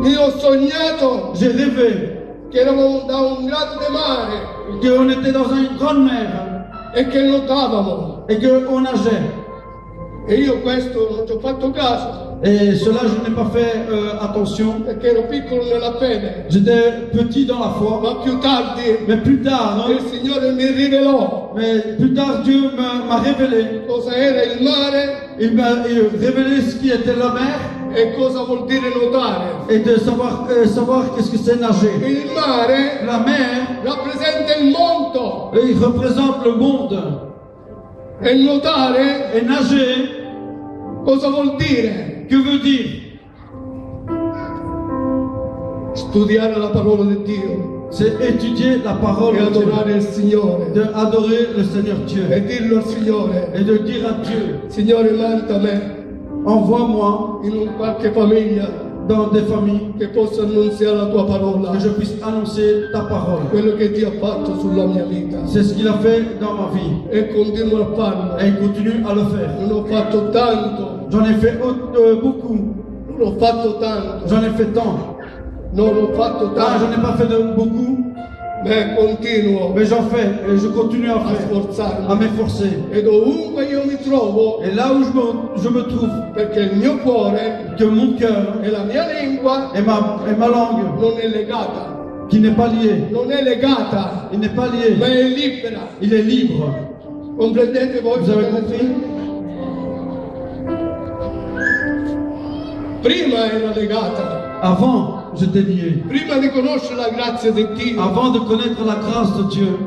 io ho sognato j'ai rêvé che eravamo da un grande mare qu'on était dans une grande mer e che nuotavamo. et qu'on nageait. E io questo non ci ho fatto caso, Et cela, je n'ai pas fait attention. perché ero piccolo nella fede. J'étais petit dans la foi. Ma più tardi Mais plus tard, il Signore mi rivelò Dieu m'a révélé. cosa era il mare Il m'a révélé ce qui était la mer e cosa vuol dire nuotare. et de savoir qu'est-ce que c'est nager. Il mare La mer, rappresenta il mondo il représente le monde. e nuotare Et nager, cosa vuol dire? que veut dire? Studiare la parola di Dio C'est étudier la parole e de Dieu. adorare il Signore De adorer le Seigneur Dieu. e dirlo al Signore: Et de dire à Dieu, Signore, manda me envoie-moi in un qualche famiglia dans des familles, che possa annunziare la tua parola, que je puisse annoncer ta parole. quello che Dio ha fatto sulla mia vita, C'est ce qu'il a fait dans ma vie. e continuo a farlo. Et il continue à le faire. Non ho fatto tanto, J'en ai fait beaucoup. non ho fatto tanto, J'en ai fait tant. non ho fatto Ah, j'en tanto, ai pas fait de beaucoup, ma continuo mais j'en fais et je continue à a faire, à sforzarmi. m'efforcer. E dovunque io mi trovo, Et là où je me trouve, perché il mio cuore que mon cœur e la mia lingua et ma langue, non è legata, qui n'est pas lié, non è legata, il n'est pas ma lié, è libera. il est libre. Comprendete voi? Vous avez compris? Prima era legata, Avant, j'étais lié. prima di conoscere la grazia di Dio, Avant de connaître la grâce de Dieu,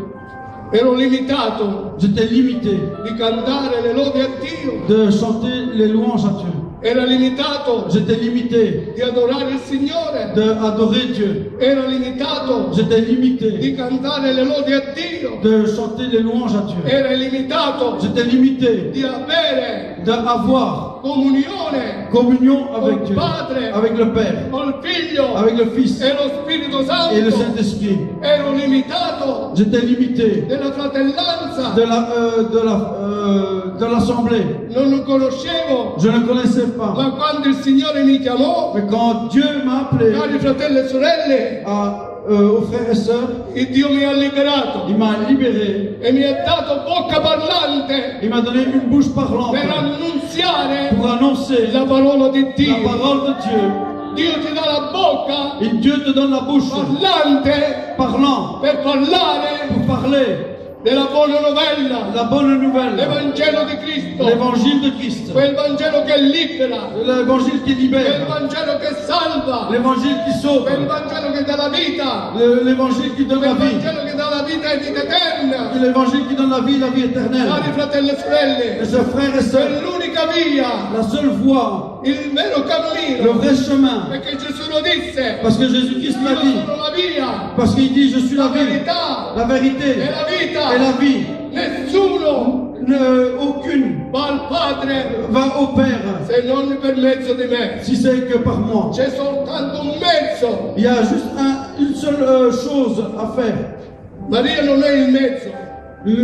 ero limitato j'étais limité di cantare le lodi a Dio, de chanter les louanges à Dieu. era limitato J'étais limité di adorare il Signore, d'adorer Dieu. era limitato J'étais limité di cantare le lodi a Dio, de chanter les louanges à Dieu. era limitato J'étais limité di avere d'avoir comunione communion avec col Dieu, Padre, avec le Père, col Figlio avec le Fils e lo Spirito et le Santo. Saint-Esprit. Ero limitato J'étais limité della fratellanza, de l'assemblée. non lo conoscevo, Je ne connaissais pas. ma quando il Signore mi chiamò, Mais quand Dieu m'a appelé cari fratelli e sorelle, aux frères et sœurs, il Dio mi ha liberato il m'a libéré. e mi ha dato bocca parlante Il m'a donné une bouche parlante per annunziare pour annoncer la parola di la Dio. parole de Dieu. Dio ti dà la bocca Et Dieu te donne la bouche parlante parlant per parlare pour parler della buona novella, la bonne nouvelle, l'Evangelo di Cristo, l'évangile de Christ, quel Vangelo che libera, l'évangile qui quel libère, Vangelo che salva, l'évangile qui sauve, quel Vangelo che dà la vita, l'évangile qui donne la quel vie, Vangelo che dà la vita e vita eterna. l'évangile qui donne la vie éternelle. Cari fratelli e Mes sorelle, chers frères et è sœurs, l'unica via, la seule voie, il vero le cammino, vrai chemin, perché Gesù lo disse, parce que Jésus-Christ io l'a dit, sono la via, parce qu'il dit, je suis la la vie, verità la e vérité la vita. et la vie. Nessuno Aucune va al Padre va au Père se non per mezzo di me. si c'est que par moi. C'è soltanto un mezzo, Il y a juste une seule chose à faire. Maria non è il mezzo,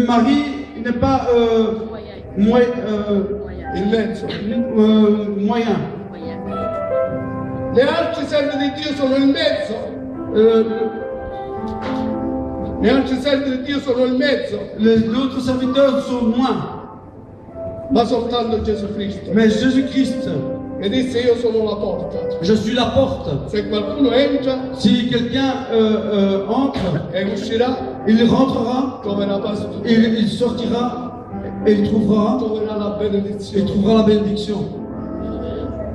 Marie n'est pas il mezzo. moyen. Le altre serve di Dio sono il mezzo. Le altre serve di Dio sono il mezzo, Les autres serviteurs sont moins. ma soltanto Gesù Cristo. Mais Jésus-Christ, E disse io sono la porta. je suis la porte. Se qualcuno entra Si quelqu'un entre, e uscirà, il rentrera, troverà pace tutto. il sortira et il trouvera Troverà la benedizione. la bénédiction.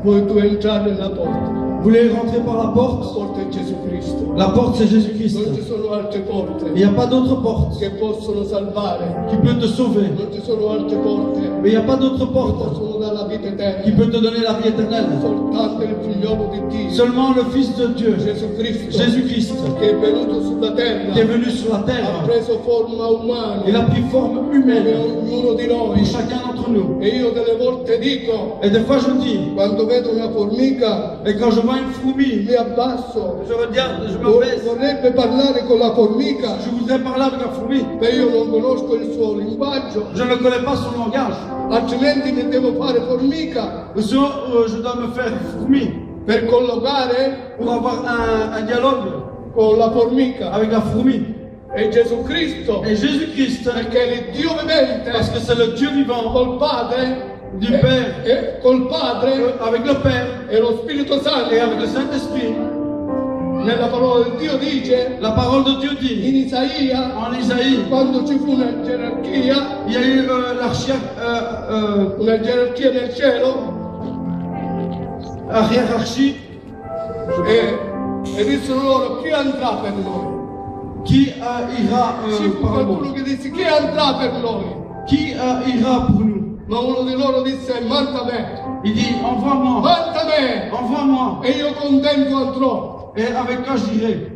Vuoi tu entrare nella porta? Vous voulez rentrer par la La porte? porta è Gesù Cristo. La porte c'est Jésus-Christ. Non ci sono altre porte Il n'y a pas d'autre porte che possono salvare. qui peut te sauver. Non ci sono altre porte Mais il n'y a pas d'autre che porte possono dare la vita eterna. qui peut te donner la vie éternelle. Soltanto il figliolo di Dio, Seulement le Fils de Dieu, Gesù Cristo, Jésus-Christ, che è venuto sulla terra, qui est venu sur la ha terre. preso forma umana Il a pris forme come humaine ognuno di noi. pour chacun d'entre nous. E io delle volte dico, Et des fois je dis, quando vedo una formica et quand je vois une fourmi, mi abbasso. je regarde, je me baisse. Vorrebbe parlare con la formica, Je voudrais parler avec la fourmi. ma io non conosco il suo linguaggio, Je ne connais pas son langage. altrimenti mi devo fare formica Sinon, je dois me faire fourmi per collocare pour avoir un dialogue con la formica. avec la fourmi. E Gesù Cristo, Et Jésus-Christ, perché è il Dio vivente, parce que c'est le Dieu vivant col Padre, du Père, e col Padre avec le Père e lo Spirito Santo. et avec le Saint-Esprit. Nella parola di Dio dice, La parole de Dieu dit, in Isaia, en Isaïe, quando ci fu una gerarchia il y a eu nel cielo, la hiérarchie e dissero loro, chi andrà per noi? qui ira Ci fu par qualcuno nous. che disse, chi andrà per noi? Qui ira pour nous? Ma uno di loro disse, manda me, Il dit, envoie-moi, manda me, envoie-moi, e io contento andrò. et avec toi j'irai.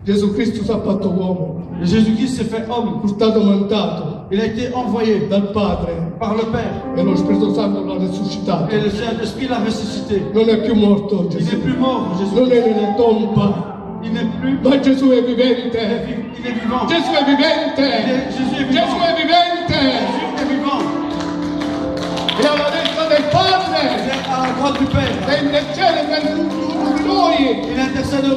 Gesù Cristo si è fatto uomo, Jésus-Christ s'est fait homme. è stato mandato Il a été envoyé dal Padre par le Père. e lo Spirito Santo l'ha risuscitato. Et le Saint-Esprit l'a ressuscité. Non è più morto Il Gesù, n'est plus mort, non Jésus. è nella tomba, Il n'est plus. ma Gesù è Il vivente. est vivant. Gesù è vivente. Jésus est Gesù vivant. è vivente. Jésus est vivant. È alla destra del Il Padre. est à la droite du Père. E intercede per ognuno di noi. Il intercède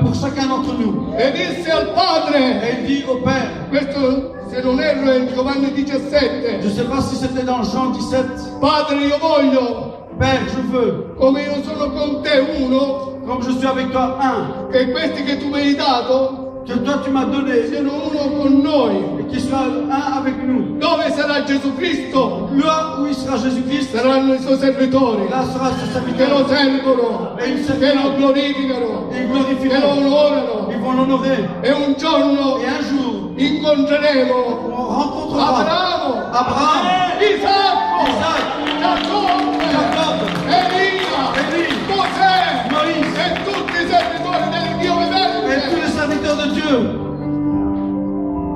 pour chacun d'entre nous. E disse al Padre, Et il dit au Père, questo se non erro è in Giovanni je 17, ne sais pas si c'était dans Jean 17, Padre io voglio, Père, je veux, come io sono con te uno, comme je suis avec toi, un, che questi che tu mi hai dato que toi tu m'as donné, siano uno con noi. et qu'il sera un avec nous. Dove sarà Gesù Cristo? Là où il sera Jésus-Christ, Saranno i suoi servitori là sera ce che lo serviteur. servono, E il che lo serviteur. glorificano, Et ils che lo glorifieront. onorano. Ils vont l'honorer. E un giorno Et un jour, incontreremo on rencontrera Abramo, Abraham, Isacco, Isaac, Giacobbe, Jacob, Elia, Élie, Mosè Moïse e tutti i servitori del Dio et tous vivente. les serviteurs de Dieu.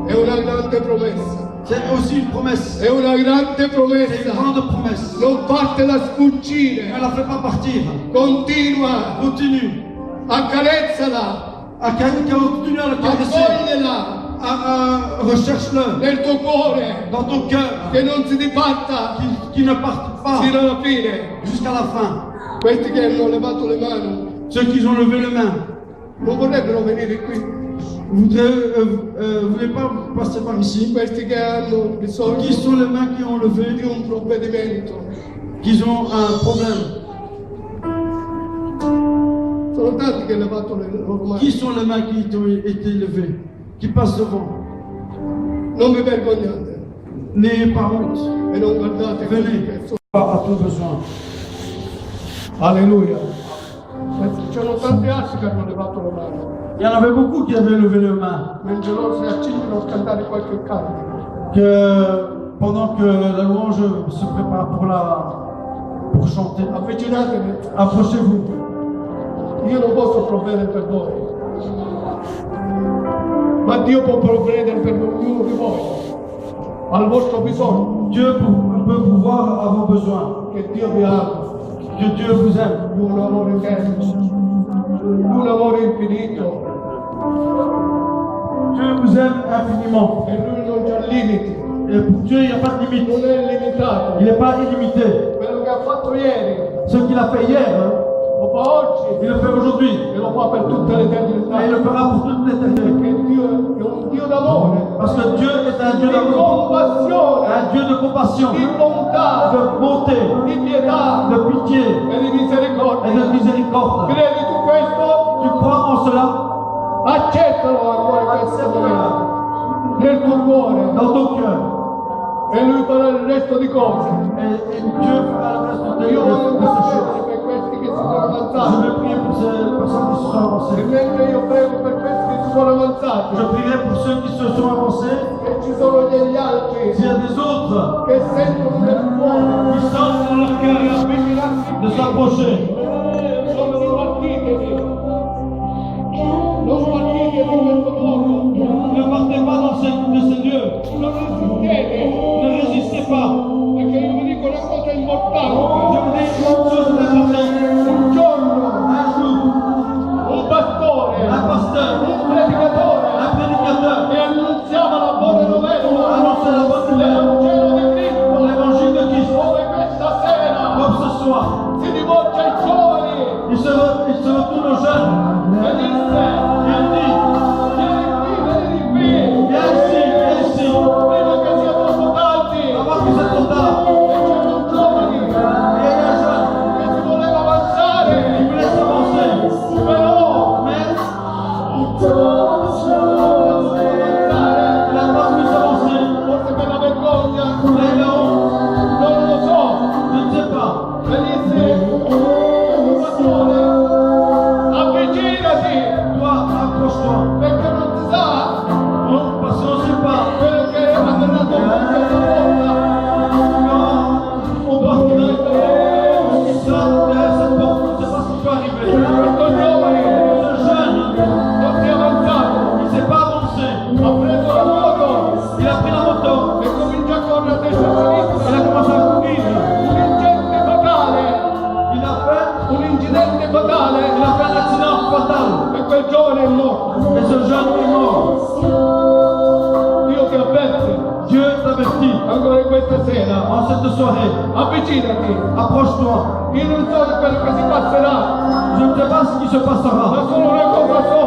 È una grande promessa, C'est aussi une promesse. è una grande C'est une promessa. grande promesse. Non fartela Ne sfuggire, la fais pas partir. continua, Continue. accarezzala, Continue à le caresser. accoglierla Recherche-le nel tuo cuore, dans ton cœur. che non si dibatta Qui ne parte pas fino alla fine. jusqu'à la fin. Questi che hanno levato le mani Ceux qui ont levé les mains, non vorrebbero venire qui. vous ne voulez pas passer par ici. Questi che hanno bisogno Qui sont les mains qui ont levé, di un provvedimento. qui ont un problème? Sono tanti che hanno levato le loro mani. Qui sont les mains qui ont été levées? Qui passent devant? Non vi vergognate N'ayez pas honte. e non guardate quelli Venez che sono. à tout besoin. Alleluia. C'erano tanti altri che hanno levato le mani, Il y en avait beaucoup qui avaient levé les mains. mentre loro si accingono a cantare qualche canto. Que pendant que la louange se prépare pour chanter, Avvicinatevi, approchez-vous. io non posso provvedere per voi, ma Dio può provvedere per ognuno di voi, al vostro bisogno, Dieu peut pouvoir à vos besoins. che Dio vi ama, Que Dieu vous aime. di un amore eterno, di un amore infinito. Dieu vous aime infiniment. e lui non c'ha limiti, Et pour Dieu, il n'y a pas de limite. non è limitato. Il n'est pas illimité. Quello che ha fatto ieri Ce qu'il a fait hier, hein, lo fa oggi il le fait aujourd'hui. e lo fa per tutta l'eternità. Et il le fera pour toute l'éternité. Perché Dio è un Dio d'amore, Parce que Dieu est un Dieu di d'amour, compassione, un Dieu de compassion, di bontà, de bonté, di pietà de pitié e di et de misericordia. miséricorde. Credi tu questo? Tu crois en cela? Accettalo ancora questo momento nel tuo cuore Dans ton cœur. e lui farà il resto di cose. Et Dieu fera le reste de Io voglio ces choses. intercedere per questi che si sono Je avanzati. vais prier pour ces personnes qui se sont E avancées. mentre io prego per questi che si sono avanzati, Je prierai pour ceux qui se sont avancés. e ci sono degli altri S'il y a des autres che sentono nel cuore qui sentent dans leur cœur de s'approcher, non partitevi, non partitevi questo luogo, ne partez pas dans de ces lieux. non resistete, Ne résistez pas. perché io vi dico una cosa importante. Je vous dis une chose importante. Un giorno Un jour, un pastore, un pasteur, un predicatore un prédicateur e annunziava la buona novella, annonçait la bonne nouvelle, l'Evangelo di Cristo, l'évangile de Christ. come questa sera Comme ce soir, si rivolge ai giovani il se retourne aux jeunes. e disse: Il dit, vieni qui, viens ici, prima che sia troppo tardi. avant que c'est trop tard. E c'erano giovani Il y a un jeune che si voleva avanzare, qui voulait s'avancer, però mais avanzare, il n'a pas pu s'avancer. forse per la vergogna, Mais la honte, non lo so. je ne sais pas. E disse: pastore, avvicinati, Toi, approche-toi. perché non si sa Non, parce qu'on ne sait pas. quello che avverrà dopo questa porta. Quand on partira derrière cette porte, on ne sait pas ce qui peut arriver. Questo giovane Ce jeune, non si è avanzato, il ne s'est pas avancé. ha preso la moto Il a pris la moto. e comincia a correre a destra e a Il a sinistra. commencé à courir. Un incidente fatale, Il a fait un accident fatal. e quel giovane è morto. Et ce jeune est mort. Dio ti avverte Dieu t'avertit. ancora questa sera. En cette soirée, Avvicinati. approche-toi. Io non so quello che si passerà, Je ne sais pas ce qui se ma passera. solo una cosa so,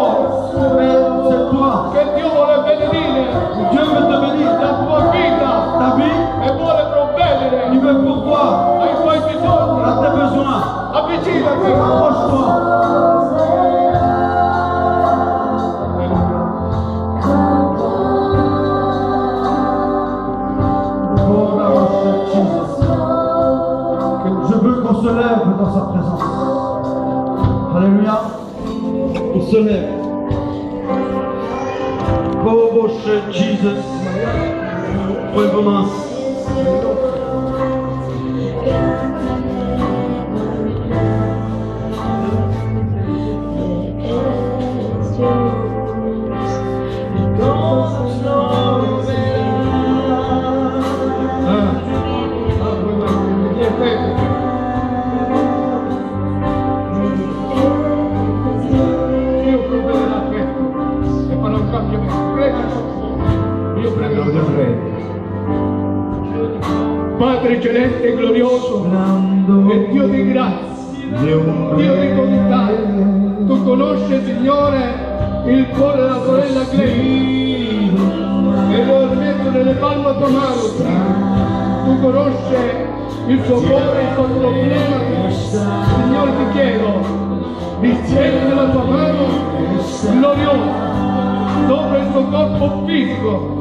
Mais c'est toi. che Dio vuole benedire Dieu veut te bénir. la tua vita Ta vie, e vuole provvedere il veut pourvoir ai tuoi bisogni. à tes besoins. Avvicinati. Approche-toi. Je veux qu'on se lève dans sa présence. Alléluia. On se lève. Oh, Jesus. Revenons. Io provvederò a questo e farò un cambiamento. Prego. Io pregherò per te. Padre celeste e glorioso, e Dio di grazia, Dio di bontà, tu conosci, Signore, il cuore della sorella Glenn e lo rimetto nelle palme a tua mano. Tu conosci il suo cuore, il suo problema. Signore, ti chiedo di stendere la tua mano gloriosa sopra il suo corpo fisico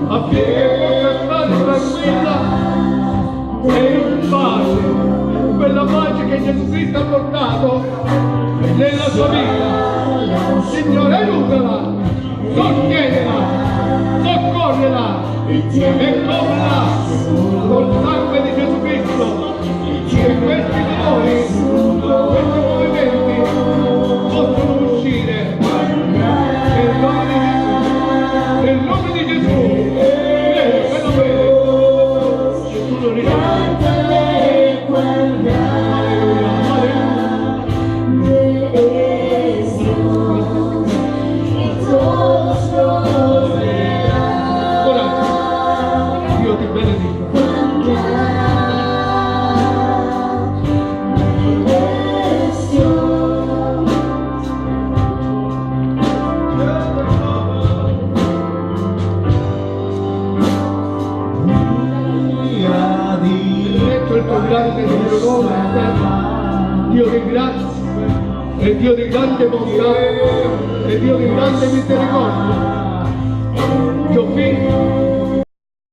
affinché possa stare tranquilla e in pace, quella pace che Gesù Cristo ha portato nella sua vita. Signore, aiutala, sostienila, soccorrela e coprila col sangue di Gesù Cristo. E questi dolori, questi movimenti possono uscire nel nome di Gesù. Nel nome di Gesù. Quello bene. E tu lo ricevi. Alleluia. Alleluia. nuova terra, Dio di grazia, è Dio di grande bontà, è Dio di grande misericordia.